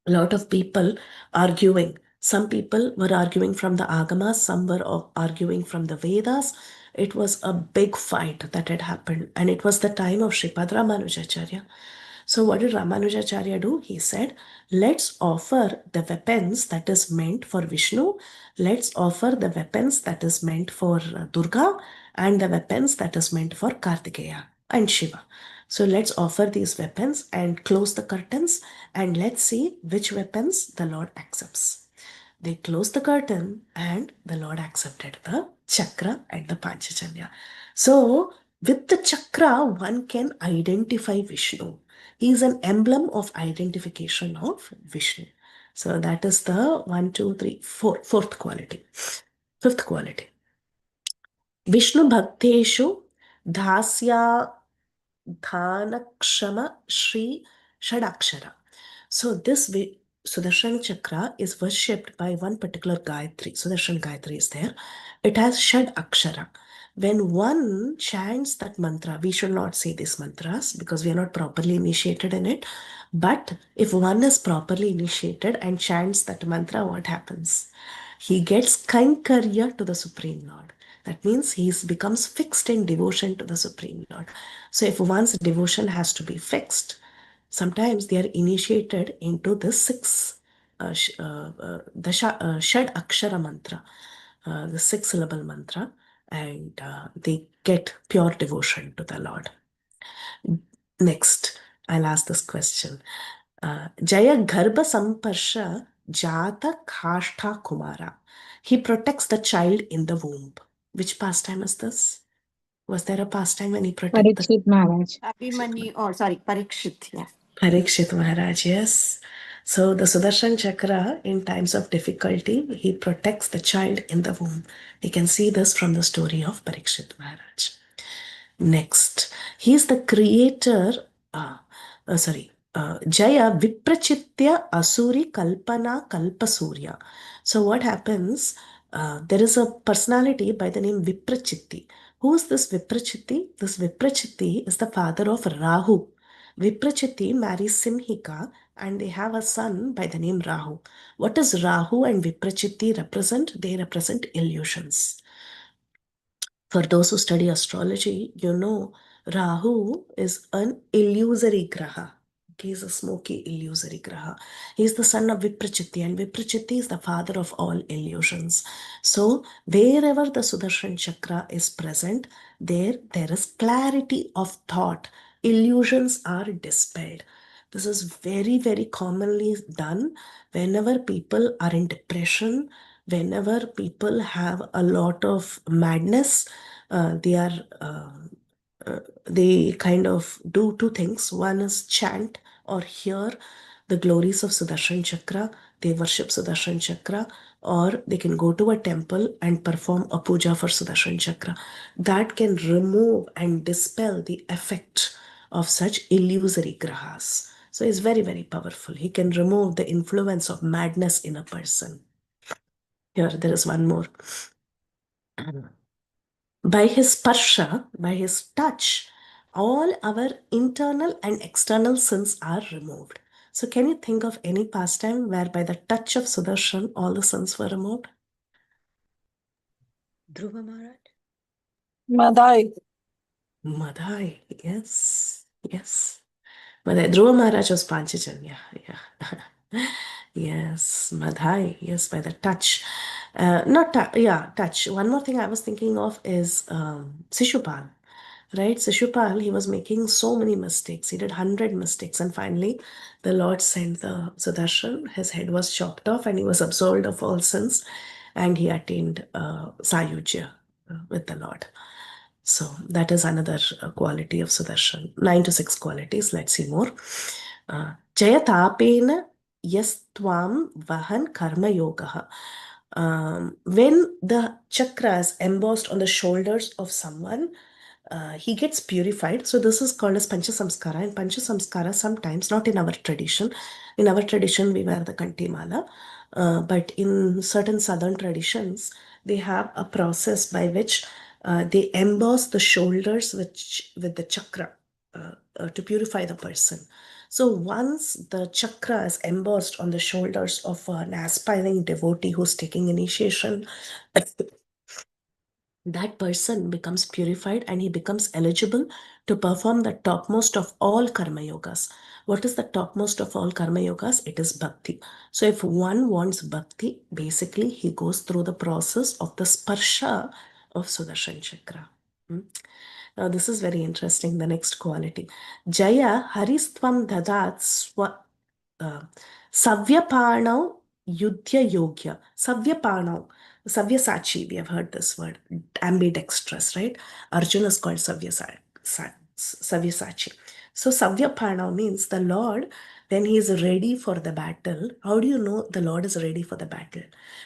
lot of people arguing. Some people were arguing from the Agamas, some were arguing from the Vedas. It was a big fight that had happened, and it was the time of Sripad Ramanujacharya. So what did Ramanujacharya do? He said, let's offer the weapons that is meant for Vishnu, let's offer the weapons that is meant for Durga, and the weapons that is meant for Kartikeya and Shiva. So let's offer these weapons and close the curtains, and let's see which weapons the Lord accepts. They closed the curtain and the Lord accepted the chakra and the Panchajanya. So with the chakra, one can identify Vishnu. He is an emblem of identification of Vishnu. So that is the 1, 2, 3, 4, fourth quality. Fifth quality. Vishnu Bhakteshu Dhasya Dhanakshama Shri Shadakshara. So this Sudarshan Chakra is worshipped by one particular Gayatri. Sudarshan Gayatri is there. It has Shad Akshara. When one chants that mantra, we should not say these mantras because we are not properly initiated in it. But if one is properly initiated and chants that mantra, what happens? He gets Kankarya to the Supreme Lord. That means he becomes fixed in devotion to the Supreme Lord. So if one's devotion has to be fixed, sometimes they are initiated into the Shad Akshara mantra, the 6-syllable mantra, and they get pure devotion to the Lord. Next, I'll ask this question. Jaya Garbha Samparsha Jata Khashtha Kumara. He protects the child in the womb. Which pastime is this? Was there a pastime when he protected Parikshit Maharaj. Abhimanyu, Parikshit, yeah. Parikshit Maharaj, yes. So the Sudarshan Chakra, in times of difficulty, he protects the child in the womb. We can see this from the story of Parikshit Maharaj. Next, he is the creator, Jaya Viprachitya Asuri Kalpana Kalpasurya. So what happens? There is a personality by the name Viprachitti. Who is this Viprachitti? This Viprachitti is the father of Rahu. Viprachitti marries Simhika and they have a son by the name Rahu. What does Rahu and Viprachitti represent? They represent illusions. For those who study astrology, you know Rahu is an illusory graha. He is a smoky illusory graha. He is the son of Viprachitti, and Viprachitti is the father of all illusions. So wherever the Sudarshan Chakra is present, there is clarity of thought. Illusions are dispelled. This is very, very commonly done whenever people are in depression, whenever people have a lot of madness. They kind of do two things. One is chant or hear the glories of Sudarshan Chakra. They worship Sudarshan Chakra, or they can go to a temple and perform a puja for Sudarshan Chakra. That can remove and dispel the effect of such illusory grahas. So it's very, very powerful. He can remove the influence of madness in a person. Here, there is one more. By his sparsha, by his touch, all our internal and external sins are removed. So can you think of any pastime where by the touch of Sudarshan, all the sins were removed? Dhruva Maharaj? Madai. Madai, yes, yes. Madai. Dhruva Maharaj was Panchajanya, yeah. Yes, Madhai, yes, by the touch. Touch. One more thing I was thinking of is Sishupal, right? Sishupal, he was making so many mistakes. He did 100 mistakes, and finally the Lord sent the Sudarshan. His head was chopped off and he was absolved of all sins, and he attained Sayujya with the Lord. So that is another quality of Sudarshan. 9 to 6 qualities. Let's see more. Jayatapena yastvam vahan karma yogaha. When the chakra is embossed on the shoulders of someone, he gets purified. So this is called as Pancha Samskara. And Pancha Samskara sometimes, not in our tradition. In our tradition, we wear the Kantimala. But in certain southern traditions, they have a process by which they emboss the shoulders with the chakra to purify the person. So once the chakra is embossed on the shoulders of an aspiring devotee who's taking initiation, that person becomes purified and he becomes eligible to perform the topmost of all karma yogas. What is the topmost of all karma yogas? It is bhakti. So if one wants bhakti, basically he goes through the process of the sparsha of Sudarshan Chakra. Now this is very interesting, the next quality. Jaya haristvam dadat Savyapanau Yudhya Yogya. Savyapanau. Savyasachi, we have heard this word. Ambidextrous, right? Arjuna is called Savyasachi. So Savyapanau means the Lord, when he is ready for the battle. How do you know the Lord is ready for the battle?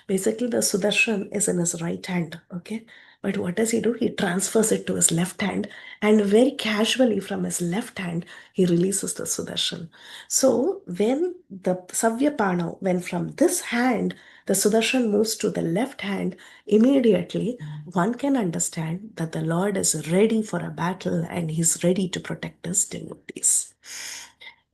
Basically, the Sudarshan is in his right hand, okay? But what does he do? He transfers it to his left hand, and very casually from his left hand, he releases the Sudarshan. So when the Savyapana, when from this hand, the Sudarshan moves to the left hand, immediately one can understand that the Lord is ready for a battle and he's ready to protect his devotees.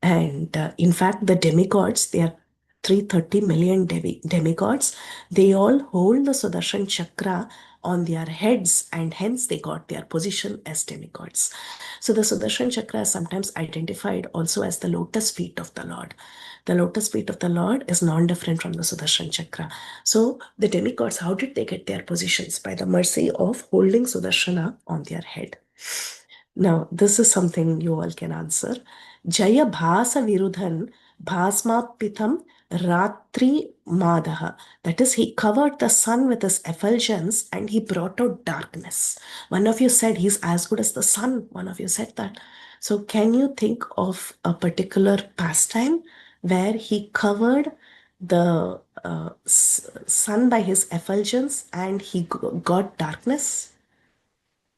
And in fact, the demigods, they are 330 million demigods. They all hold the Sudarshan Chakra on their heads, and hence they got their position as demigods. So the Sudarshan Chakra is sometimes identified also as the lotus feet of the Lord. The lotus feet of the Lord is non-different from the Sudarshan Chakra. So the demigods, how did they get their positions? By the mercy of holding Sudarshana on their head. Now, this is something you all can answer. Jaya Bhasa Virudhan Bhasma Pitham Ratri Madaha. That is, he covered the sun with his effulgence and he brought out darkness. One of you said he's as good as the sun. One of you said that. So can you think of a particular pastime where he covered the sun by his effulgence and he got darkness?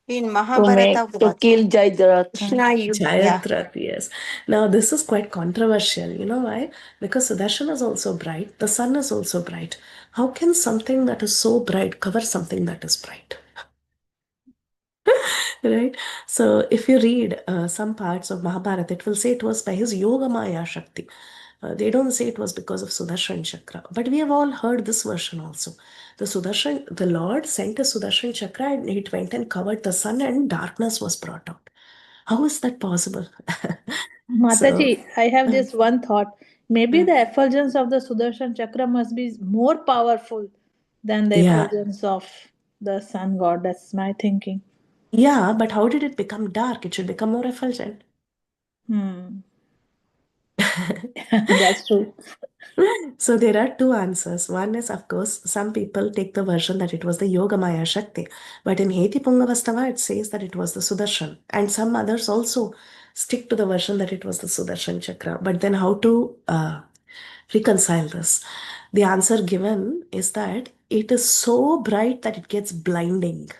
In Mahabharata, to kill Jayadratha. Jayadratha, yes. Now this is quite controversial. You know why? Because Sudarshan is also bright. The sun is also bright. How can something that is so bright cover something that is bright? Right? So if you read some parts of Mahabharata, it will say it was by his Yoga Maya Shakti. They don't say it was because of Sudarshan Chakra. But we have all heard this version also. The Lord sent a Sudarshan Chakra and it went and covered the sun and darkness was brought out. How is that possible? Mataji, I have uh, just one thought. Maybe uh, the effulgence of the Sudarshan Chakra must be more powerful than the yeah, effulgence of the sun god. That's my thinking. yeah, but how did it become dark? It should become more effulgent. Hmm. That's true. So there are two answers. One is, of course, some people take the version that it was the Yoga Maya Shakti, but in Heti Pungavastava it says that it was the Sudarshan, and some others also stick to the version that it was the Sudarshan Chakra. But then how to reconcile this? The answer given is that it is so bright that it gets blinding.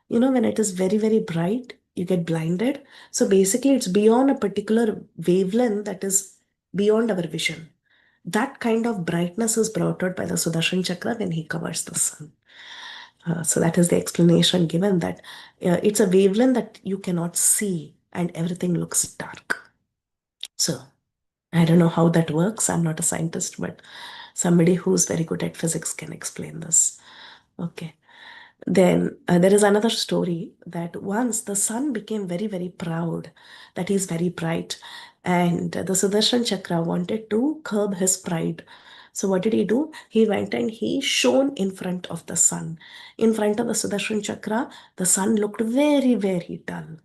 You know, when it is very, very bright, you get blinded. So basically, it's beyond a particular wavelength that is beyond our vision. That kind of brightness is brought out by the Sudarshan Chakra when he covers the sun. So that is the explanation given that it's a wavelength that you cannot see and everything looks dark. So I don't know how that works. I'm not a scientist, but somebody who's very good at physics can explain this. Okay. Then there is another story that once the sun became very, very proud that he's very bright, and the Sudarshan Chakra wanted to curb his pride. So, what did he do? He went and he shone in front of the sun. In front of the Sudarshan Chakra, the sun looked very, very dull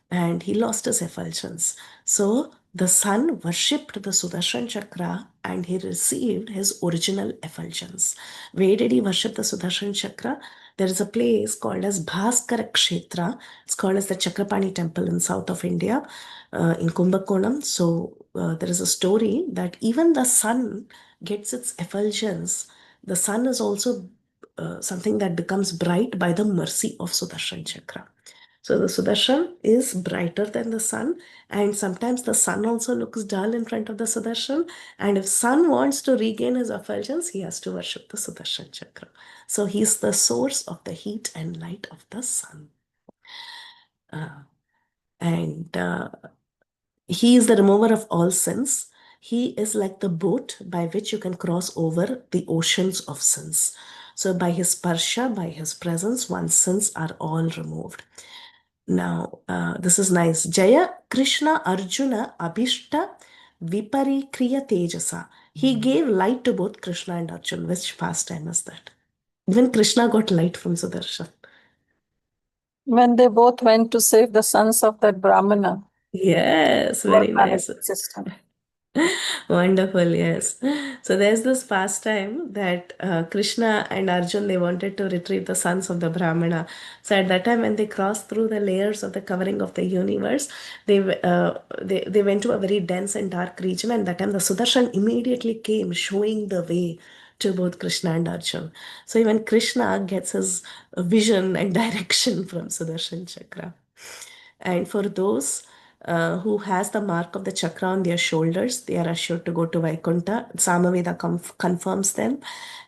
and he lost his effulgence. So the sun worshipped the Sudarshan Chakra and he received his original effulgence. Where did he worship the Sudarshan Chakra? There is a place called as Bhaskara Kshetra. It's called as the Chakrapani temple in south of India, in Kumbakonam. So there is a story that even the sun gets its effulgence. The sun is also something that becomes bright by the mercy of Sudarshan Chakra. So the Sudarshan is brighter than the sun, and sometimes the sun also looks dull in front of the Sudarshan. And if sun wants to regain his effulgence, he has to worship the Sudarshan Chakra. So he's the source of the heat and light of the sun. And he is the remover of all sins. He is like the boat by which you can cross over the oceans of sins. So by his parsha, by his presence, one's sins are all removed. Now, this is nice. Jaya Krishna Arjuna Abhishta Vipari Kriya Tejasa. He gave light to both Krishna and Arjuna. Which pastime is that? Even Krishna got light from Sudarshan. When they both went to save the sons of that Brahmana. Yes, very nice. System. Wonderful, yes. So there's this pastime that Krishna and Arjun, they wanted to retrieve the sons of the Brahmana. So at that time, when they crossed through the layers of the covering of the universe, they went to a very dense and dark region, and that time the Sudarshan immediately came, showing the way to both Krishna and Arjun. So even Krishna gets his vision and direction from Sudarshan Chakra. And for those who has the mark of the chakra on their shoulders, they are assured to go to Vaikuntha. Samaveda confirms them.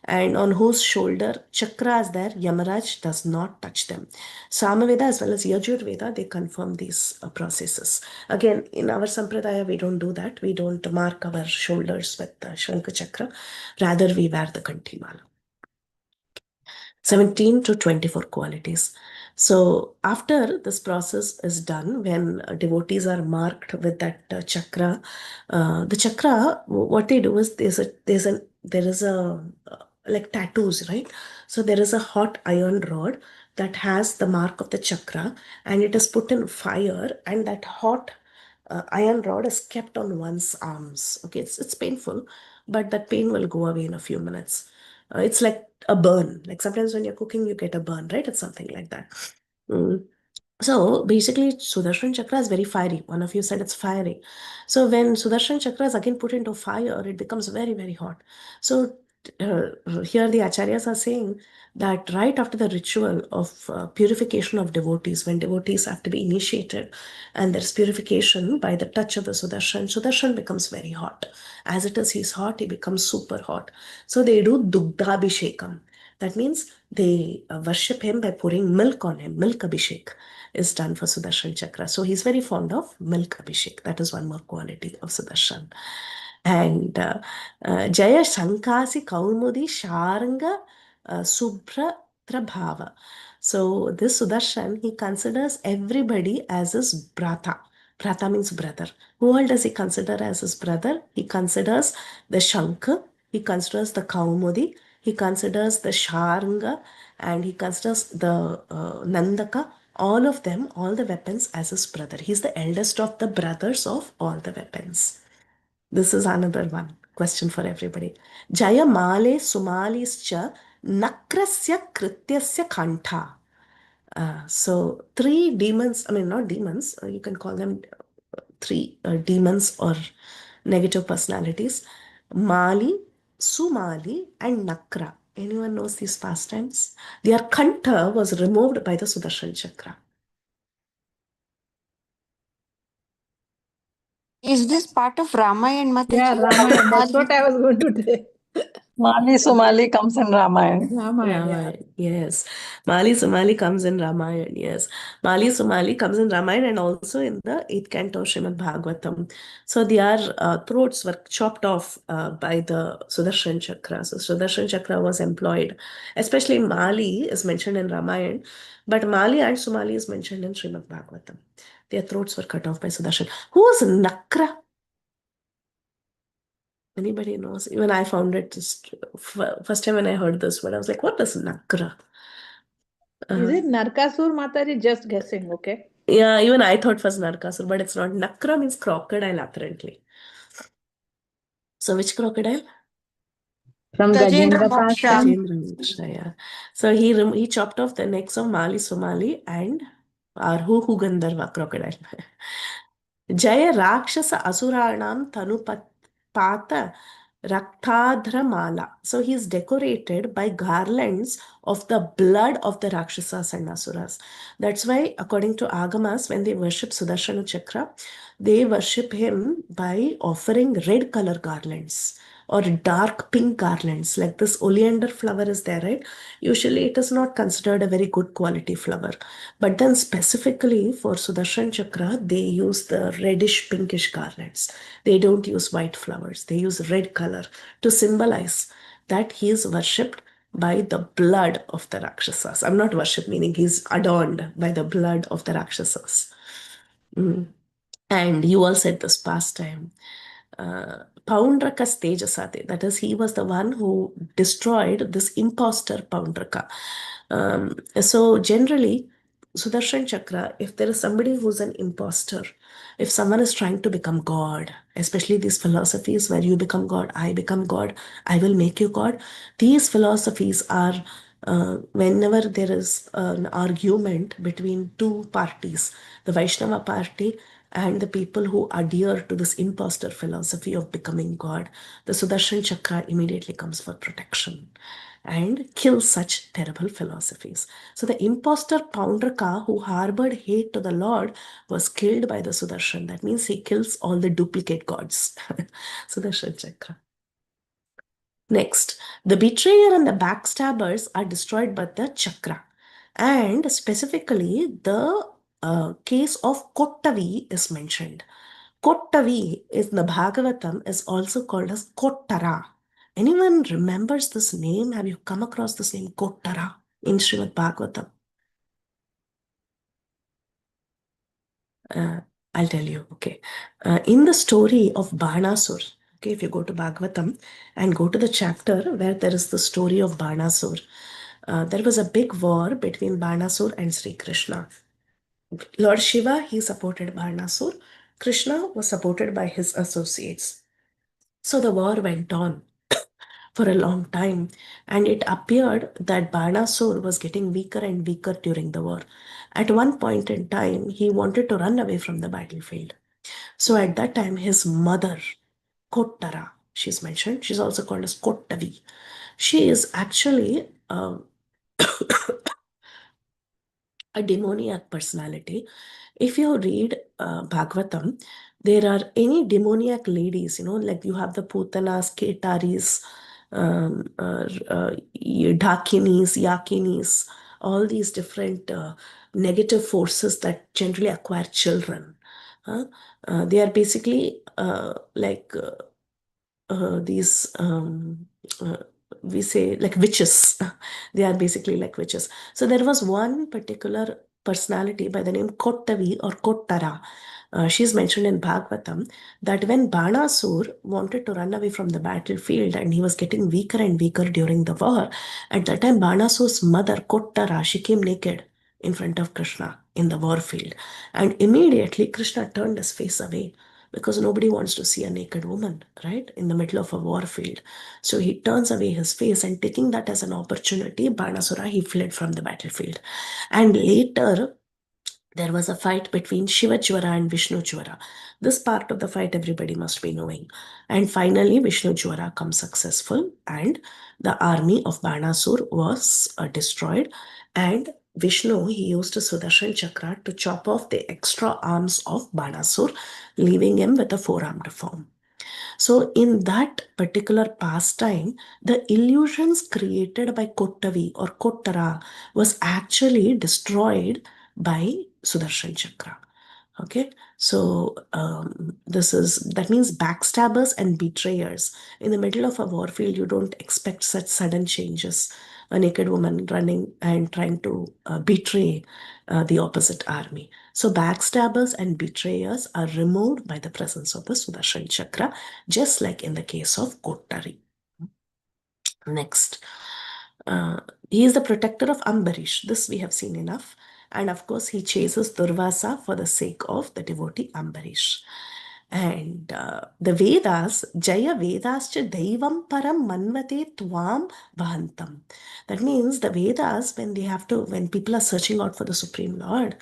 And on whose shoulder chakra is there, Yamaraj does not touch them. Samaveda as well as Yajurveda, they confirm these processes. Again, in our Sampradaya, we don't do that. We don't mark our shoulders with the Shankha chakra. Rather, we wear the Kantimala. 17 to 24 qualities. So after this process is done, when devotees are marked with that chakra, the chakra, what they do is there is a like tattoos, right? So there is a hot iron rod that has the mark of the chakra, and it is put in fire, and that hot iron rod is kept on one's arms. Okay, it's painful, but that pain will go away in a few minutes. It's like a burn. Like sometimes when you're cooking, you get a burn, right? It's something like that. Mm. So basically, Sudarshan Chakra is very fiery. One of you said it's fiery. So when Sudarshan Chakra is again put into fire, it becomes very, very hot. So here the acharyas are saying that right after the ritual of purification of devotees, when devotees have to be initiated and there's purification by the touch of the Sudarshan, Sudarshan becomes very hot. As it is, he's hot, he becomes super hot. So they do Dugdhabhishekam. That means they worship him by pouring milk on him, milk abhishek is done for Sudarshan Chakra. So he's very fond of milk abhishek. That is one more quality of Sudarshan. And Jaya Shankasi Kaumudi Sharanga Subhra Prabhava. So this Sudarshan, he considers everybody as his brata. Brata means brother. Who all does he consider as his brother? He considers the Shankha, he considers the Kaumudi, he considers the Sharanga, and he considers the Nandaka, all of them, all the weapons as his brother. He's the eldest of the brothers of all the weapons. This is another one question for everybody. Jaya Male Sumalischa Nakrasya Krityasya Kantha. So three demons, I mean not demons, you can call them three demons or negative personalities. Mali, Sumali and Nakra. Anyone knows these pastimes? Their Kantha was removed by the Sudarshan Chakra. Is this part of Ramayana, Yeah, Mataji? Ramayana. That's what I was going to say. Mali Somali comes in Ramayana. Ramayana, yeah. Ramayana, yes. Mali Sumali comes in Ramayana, yes. Mali Sumali comes in Ramayana and also in the 8th canto of Srimad Bhagavatam. So their throats were chopped off by the Sudarshan Chakra. So Sudarshan Chakra was employed. Especially Mali is mentioned in Ramayana, but Mali and Sumali is mentioned in Srimad Bhagavatam. Their throats were cut off by Sudarshan. Who was Nakra? Anybody knows? Even I found it just first time when I heard this word, I was like, what is Nakra? Is it Narkasur, Mataji? Just guessing, okay? Yeah, even I thought first Narkasur, but it's not. Nakra means crocodile, apparently. So which crocodile? From Gajendra Gajendra Moksha. Pastam. Gajendra Moksha, yeah. So he chopped off the necks of Mali Somali and Arhu Gandharva crocodile. Jaya Rakshasa Asuranam Tanupata Raktadramala. So he is decorated by garlands of the blood of the Rakshasas and Asuras. That's why, according to Agamas, when they worship Sudarshana Chakra, they worship him by offering red color garlands or dark pink garlands. Like this oleander flower is there, right? Usually it is not considered a very good quality flower. But then specifically for Sudarshan Chakra, they use the reddish pinkish garlands. They don't use white flowers. They use red color to symbolize that he is worshipped by the blood of the Rakshasas. I'm not worshipped, meaning he's adorned by the blood of the Rakshasas. And you all said this past time. Paundraka's Tejasate, that is, he was the one who destroyed this imposter Paundraka. So generally, Sudarshan Chakra, if there is somebody who's an imposter, if someone is trying to become God, especially these philosophies where you become God, I become God, I will make you God, these philosophies are whenever there is an argument between two parties, the Vaishnava party and the people who adhere to this imposter philosophy of becoming God, the Sudarshan Chakra immediately comes for protection and kills such terrible philosophies. So the imposter Paundraka who harbored hate to the Lord was killed by the Sudarshan. That means he kills all the duplicate gods. Sudarshan Chakra. Next, the betrayer and the backstabbers are destroyed by the chakra. And specifically, the case of Kottavi is mentioned. Kottavi in the Bhagavatam is also called as Kottara. Anyone remembers this name? Have you come across this name Kottara in Srimad Bhagavatam? I'll tell you, okay. In the story of Banasur, okay, if you go to Bhagavatam and go to the chapter where there is the story of Banasur, there was a big war between Banasur and Sri Krishna. Lord Shiva, he supported Banasur. Krishna was supported by his associates. So the war went on for a long time, and it appeared that Banasur was getting weaker and weaker during the war. At one point in time, he wanted to run away from the battlefield. So at that time, his mother, Kottara, she's mentioned, she's also called as Kottavi. She is actually a demoniac personality. If you read Bhagavatam, there are any demoniac ladies, like you have the Putanas, Ketaris, Dhakinis, Yakinis, all these different negative forces that generally acquire children. They are basically these we say like witches. They are basically like witches. So there was one particular personality by the name Kottavi or Kottara. She's mentioned in Bhagavatam that when Banasur wanted to run away from the battlefield and he was getting weaker and weaker during the war, at that time Banasur's mother Kottara, she came naked in front of Krishna in the war field, and immediately Krishna turned his face away because nobody wants to see a naked woman, right, in the middle of a war field. So he turns away his face, and taking that as an opportunity, Banasura, he fled from the battlefield. And later, there was a fight between Shiva Jwara and Vishnu Jwara. This part of the fight everybody must be knowing. And finally, Vishnu Jwara comes successful, and the army of Banasur was destroyed. And Vishnu, he used a Sudarshan Chakra to chop off the extra arms of Banasur, leaving him with a four-armed form. So in that particular pastime, the illusions created by Kottavi or Kottara was actually destroyed by Sudarshan Chakra. Okay, so that means backstabbers and betrayers. In the middle of a war field, you don't expect such sudden changes. A naked woman running and trying to betray the opposite army. So backstabbers and betrayers are removed by the presence of the Sudarshan Chakra, just like in the case of Kottari. Next, he is the protector of Ambarish. This we have seen enough. And of course, he chases Durvasa for the sake of the devotee Ambarish. And the Vedas, Jaya Vedascha Daivam Param Manvate Tvam Vahantam. That means the Vedas, when people are searching out for the Supreme Lord,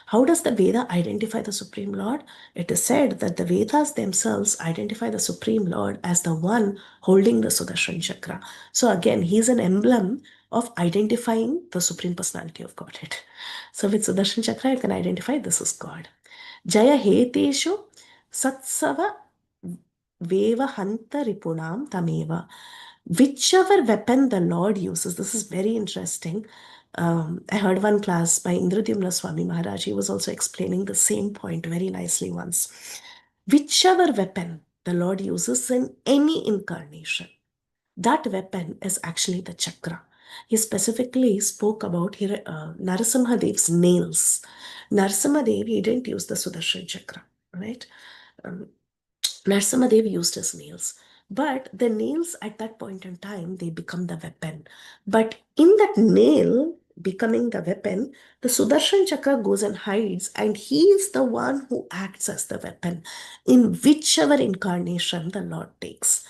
how does the Veda identify the Supreme Lord? It is said that the Vedas themselves identify the Supreme Lord as the one holding the Sudarshan Chakra. So again, he's an emblem of identifying the Supreme Personality of Godhead. So with Sudarshan Chakra, you can identify this is God. Jaya Heteshu Satsava Veva Hanta Ripunam Tameva. Whichever weapon the Lord uses, this is very interesting. I heard one class by Indradyumna Swami Maharaj. He was also explaining the same point very nicely once. Whichever weapon the Lord uses in any incarnation, that weapon is actually the chakra. He specifically spoke about Narasimha Dev's nails. Narasimha Dev, he didn't use the Sudarshan chakra, right? Narasimha Dev used his nails. But the nails at that point in time, they become the weapon. But in that nail becoming the weapon, the Sudarshan Chakra goes and hides, and he is the one who acts as the weapon in whichever incarnation the Lord takes.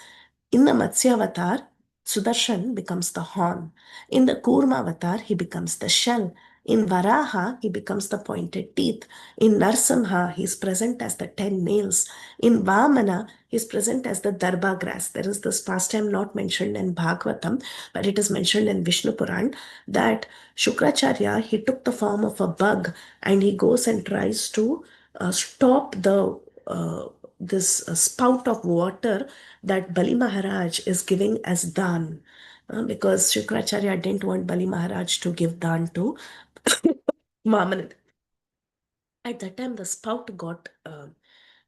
In the Matsya avatar, Sudarshan becomes the horn. In the Kurma avatar, he becomes the shell. In Varaha, he becomes the pointed teeth. In Narsimha, he is present as the 10 nails. In Vamana, he is present as the Darba grass. There is this pastime not mentioned in Bhagavatam, but it is mentioned in Vishnu Puran that Shukracharya, he took the form of a bug and he goes and tries to stop this spout of water that Bali Maharaj is giving as dan. Because Shukracharya didn't want Bali Maharaj to give dan to Vamanad. At that time, the spout got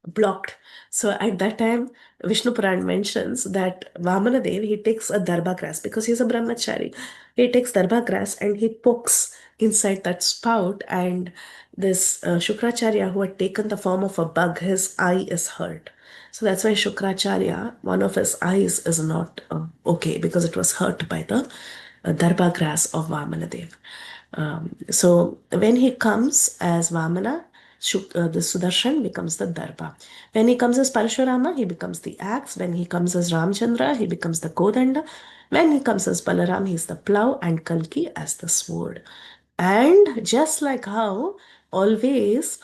blocked. So at that time, Vishnu Puran mentions that Vamanadev, he takes a darba grass because he's a brahmachari. He takes darba grass and he pokes inside that spout, and this Shukracharya, who had taken the form of a bug, his eye is hurt. So that's why Shukracharya, one of his eyes is not okay because it was hurt by the darba grass of Vamanadev. So when he comes as Vamana, The Sudarshan becomes the Darba. When he comes as Parashurama, he becomes the axe. When he comes as Ramchandra, he becomes the Kodanda. When he comes as Balaram, he is the plow, and Kalki as the sword. And just like how always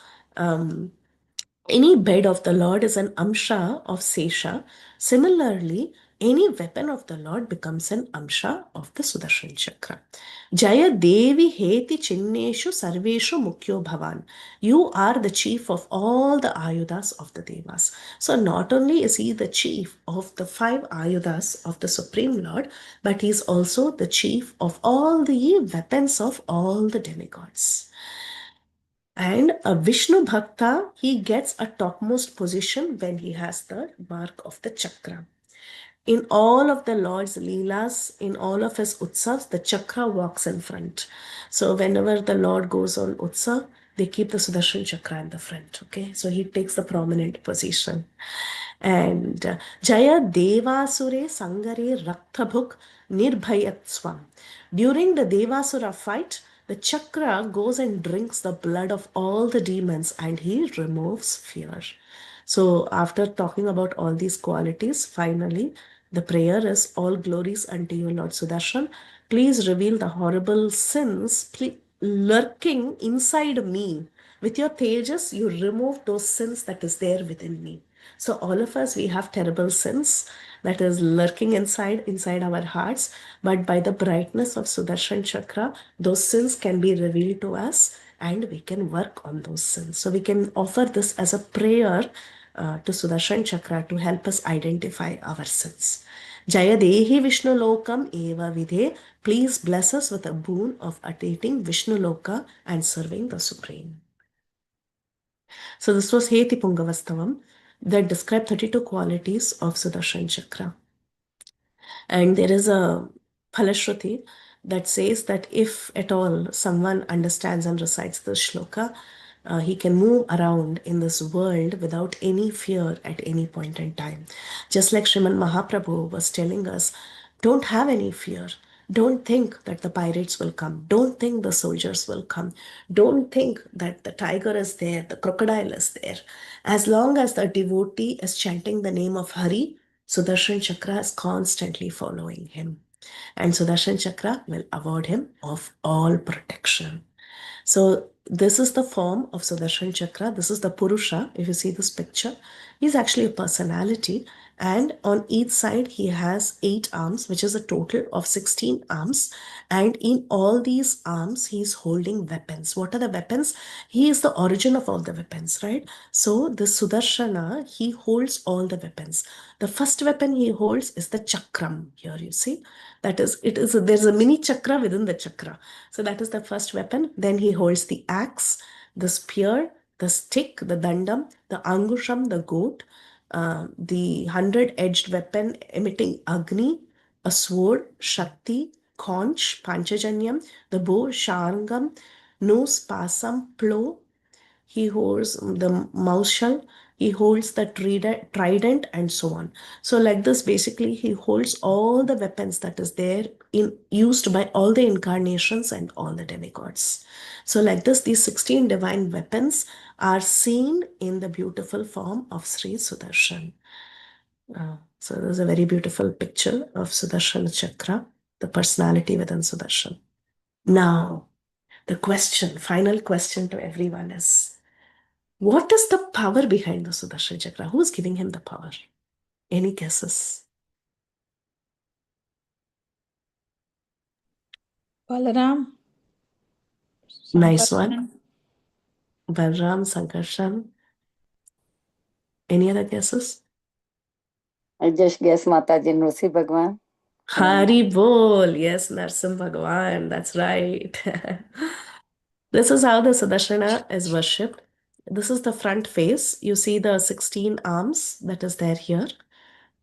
any bed of the Lord is an amsha of Sesha, similarly, any weapon of the Lord becomes an amsha of the Sudarshan Chakra. Jaya Devi Heti Chinneshu Sarveshu Mukhyo Bhavan. You are the chief of all the Ayudas of the Devas. So not only is he the chief of the 5 Ayudas of the Supreme Lord, but he is also the chief of all the weapons of all the demigods. And a Vishnu Bhakta, he gets a topmost position when he has the mark of the chakra. In all of the Lord's Leelas, in all of his Utsavs, the chakra walks in front. So whenever the Lord goes on Utsav, they keep the Sudarshan chakra in the front. Okay, so he takes the prominent position. And Jaya Devasure Sangare Raktabhuk Nirbhayatsvam. During the Devasura fight, the chakra goes and drinks the blood of all the demons and he removes fear. So after talking about all these qualities, finally, the prayer is all glories unto you, Lord Sudarshan. Please reveal the horrible sins lurking inside me. With your tejas, you remove those sins that is there within me. So all of us, we have terrible sins that is lurking inside our hearts. But by the brightness of Sudarshan Chakra, those sins can be revealed to us and we can work on those sins. So we can offer this as a prayer to Sudarshan Chakra to help us identify our sins. Jaya Dehi Vishnu Lokam Eva Vidhe. Please bless us with a boon of attaining Vishnu Loka and serving the Supreme. So this was Heti Pungavastavam that described 32 qualities of Sudarshan Chakra. And there is a Phalashruti that says that if at all someone understands and recites this shloka, he can move around in this world without any fear at any point in time. Just like Sriman Mahaprabhu was telling us, don't have any fear. Don't think that the pirates will come. Don't think the soldiers will come. Don't think that the tiger is there, the crocodile is there. As long as the devotee is chanting the name of Hari, Sudarshan Chakra is constantly following him. And Sudarshan Chakra will award him of all protection. So this is the form of Sudarshan Chakra. This is the Purusha. If you see this picture, he's actually a personality. And on each side, he has 8 arms, which is a total of 16 arms. And in all these arms, he's holding weapons. What are the weapons? He is the origin of all the weapons, right? So the Sudarshana, he holds all the weapons. The first weapon he holds is the chakram. Here you see, that is, there's a mini chakra within the chakra. So that is the first weapon. Then he holds the axe, the spear, the stick, the dandam, the angusham, the goat, the 100-edged weapon emitting Agni, a sword, Shakti, conch, Panchajanyam, the bow, Sharangam, nose, Pasam, plow. He holds the mouse shell, he holds the trident, and so on. So like this, basically, he holds all the weapons that is there used by all the incarnations and all the demigods. So like this, these 16 divine weapons are seen in the beautiful form of Sri Sudarshan. So there's a very beautiful picture of Sudarshan Chakra, the personality within Sudarshan. Now, the final question to everyone is, what is the power behind the Sudarshan Chakra? Who's giving him the power? Any guesses? Balaram. Nice one. Sankarshan. Balram, Sankarshan. Any other guesses? I just guess Mataji Nrsi Bhagwan. Hari Bol. Yes, Narsim Bhagwan. That's right. This is how the Sudarshana is worshipped. This is the front face. You see the 16 arms that is there here.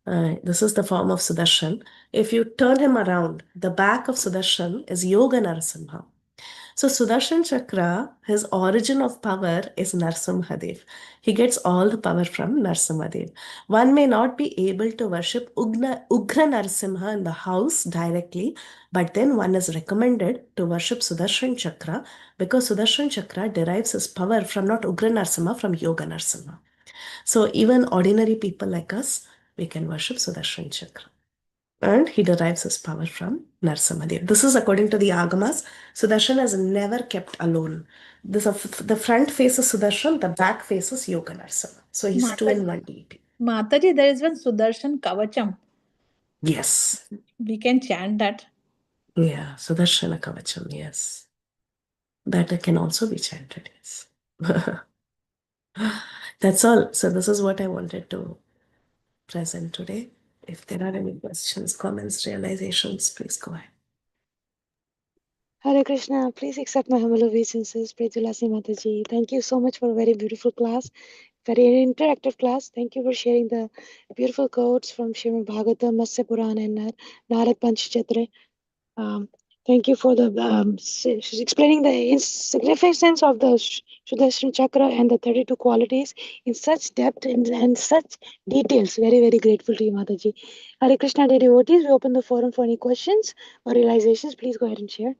This is the form of Sudarshan. If you turn him around, the back of Sudarshan is Yoga Narasimha. So Sudarshan Chakra, his origin of power is Narsimhadev. He gets all the power from Narsimhadev. One may not be able to worship Ugra Narsimha in the house directly, but then one is recommended to worship Sudarshan Chakra because Sudarshan Chakra derives his power from not Ugra Narsimha, from Yoga Narsimha. So even ordinary people like us, we can worship Sudarshan Chakra. And he derives his power from Narsimhadev. This is according to the Agamas. Sudarshan is never kept alone. The front faces Sudarshan, the back faces Yoga Narsimha. So he's two in one deity. Mataji, there is one Sudarshan Kavacham. Yes. We can chant that. Yeah, Sudarshana Kavacham, yes. That can also be chanted, yes. That's all. So this is what I wanted to present today. If there are any questions, comments, realizations, please go ahead. Hare Krishna, please accept my humble obeisances. Priti Vilasini Mataji. Thank you so much for a very beautiful class, very interactive class. Thank you for sharing the beautiful quotes from Srimad Bhagavatam, Matsya Purana, and Narad Panchachatra. Thank you for the explaining the significance of the Sudarshan Chakra and the 32 qualities in such depth and such details. Very, very grateful to you, Mataji. Hare Krishna, dear devotees, we open the forum for any questions or realizations. Please go ahead and share.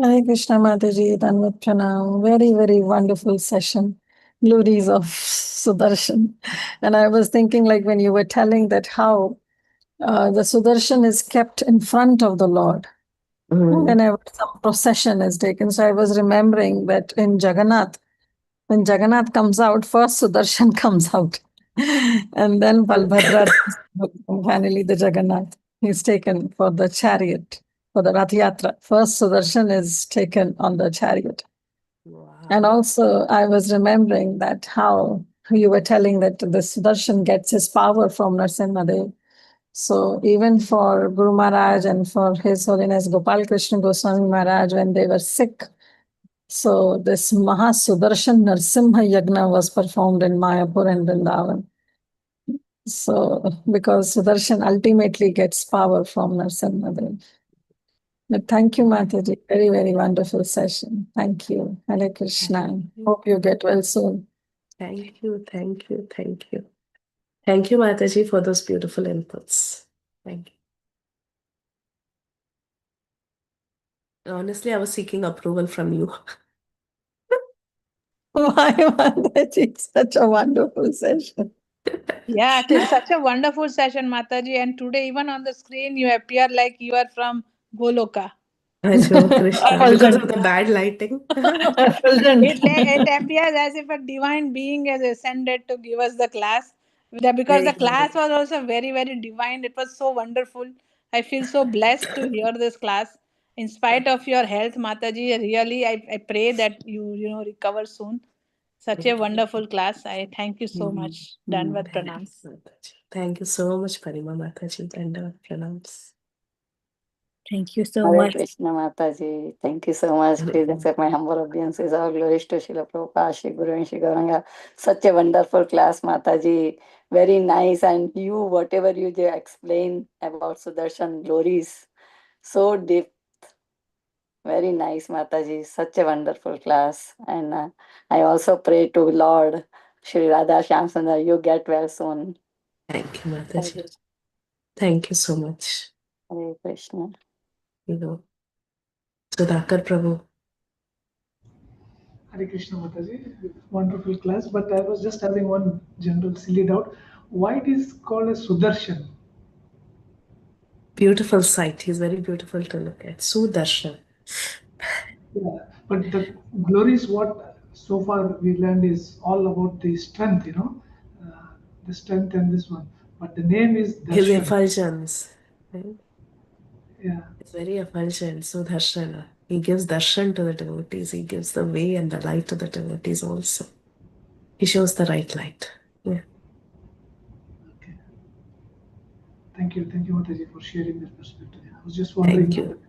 Hare Krishna Mataji, Danvat Pranam. Very, very wonderful session. Glories of Sudarshan. And I was thinking, like, when you were telling that how the Sudarshan is kept in front of the Lord whenever some procession is taken. So I was remembering that in Jagannath, when Jagannath comes out, first Sudarshan comes out. And then Balbhadra, finally the Jagannath, is taken for the chariot, for the Rath Yatra. First Sudarshan is taken on the chariot. Wow. And also I was remembering that how you were telling that the Sudarshan gets his power from Narsimhadev. So even for Guru Maharaj and for His Holiness Gopal Krishna Goswami Maharaj, when they were sick, so this Maha Sudarshan Narsimha Yagna was performed in Mayapur and Vrindavan. So because Sudarshan ultimately gets power from Narsimhadev. But thank you, Mataji. Very, very wonderful session. Thank you. Hare Krishna. Hope you get well soon. Thank you, thank you, thank you. Thank you, Mataji, for those beautiful inputs. Thank you. Honestly, I was seeking approval from you. Why, Mataji? It's such a wonderful session. Yeah, it is such a wonderful session, Mataji. And today, even on the screen, you appear like you are from Goloka. Ajo Krishna, because of the bad lighting. It appears as if a divine being has ascended to give us the class. Because the class was also very, very divine. It was so wonderful. I feel so blessed to hear this class. In spite of your health, Mataji, really, I pray that you recover soon. Such a wonderful class. I thank you so much. Danvat pranams. Thank you so much, Parima Mataji. Dandavat pranams. Thank you so Hare much. Krishna Mataji. Thank you so much. Please accept my humble obeisances. All glories to Srila Prabhupada, Shri Guru and Shri Gauranga. Such a wonderful class, Mataji. Very nice. And you, whatever you explain about Sudarshan glories, so deep. Very nice, Mataji. Such a wonderful class. And I also pray to Lord Shri Radha Shyamsundar, you get well soon. Thank you, Mataji. Thank you so much. Hare Krishna. Sudhakar Prabhu. Hare Krishna Mataji, wonderful class. But I was just having one general silly doubt. Why it is called a Sudarshan? Beautiful sight. He's very beautiful to look at. Sudarshan. Yeah, but the glory is what so far we learned is all about the strength, the strength and this one. But the name is His Darshan. effulgence. Right? Yeah. It's very effulgent. Sudarshan. He gives darshan to the devotees. He gives the way and the light to the devotees also. He shows the right light. Yeah. Okay. Thank you, Mataji, for sharing that perspective. I was just wondering. Thank you.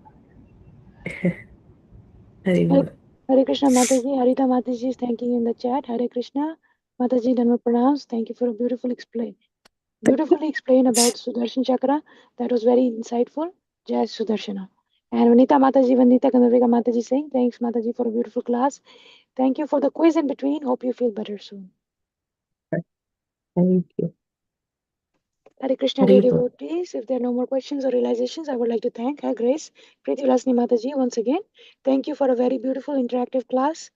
Hare Hare Krishna Mataji, Harita Mataji is thanking in the chat. Hare Krishna Mataji, Dhanva pranams. Thank you for a beautifully explained about Sudarshan Chakra. That was very insightful. Jai Sudarshana. And Vanita Mataji, Vanita Kanavika Mataji saying, thanks Mataji for a beautiful class. Thank you for the quiz in between. Hope you feel better soon. Thank you. Hare Krishna, dear devotees. If there are no more questions or realizations, I would like to thank Her Grace Priti Vilasini Mataji once again. Thank you for a very beautiful interactive class.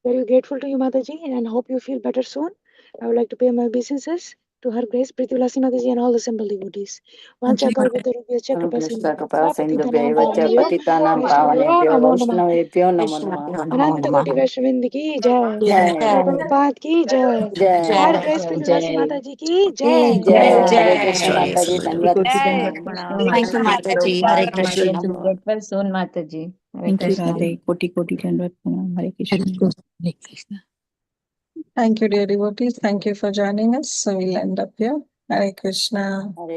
Very grateful to you, Mataji, and hope you feel better soon. I would like to pay my obeisances to Her Grace Priti Vilasini Mataji and all assembled devotees. Thank you. Vanchakalpatarubhyascha kripasindhubhyacha कृष्णकृपासिन्धुभ्यैव च पतितानां पतितानां पावनेभ्यो पावनेभ्यो नमो नमः। वैष्णवेभ्यो नमो नमः। अनंत कोटि वैष्णविंद की जय। श्रील प्रभुपाद की जय। हर ग्रेस प्रीति विलासी माता जी की जय। जय हरे कृष्ण Destroy माता जी, assembled धन्यवाद। devotees. Thank you, Mataji. Hare Krishna. Get well soon, Mataji. Hare Krishna. कोटि दंडवत प्रणाम। हरे Krishna. Hare Krishna. Thank you, dear devotees. Thank you for joining us. So we'll end up here. Hare Krishna.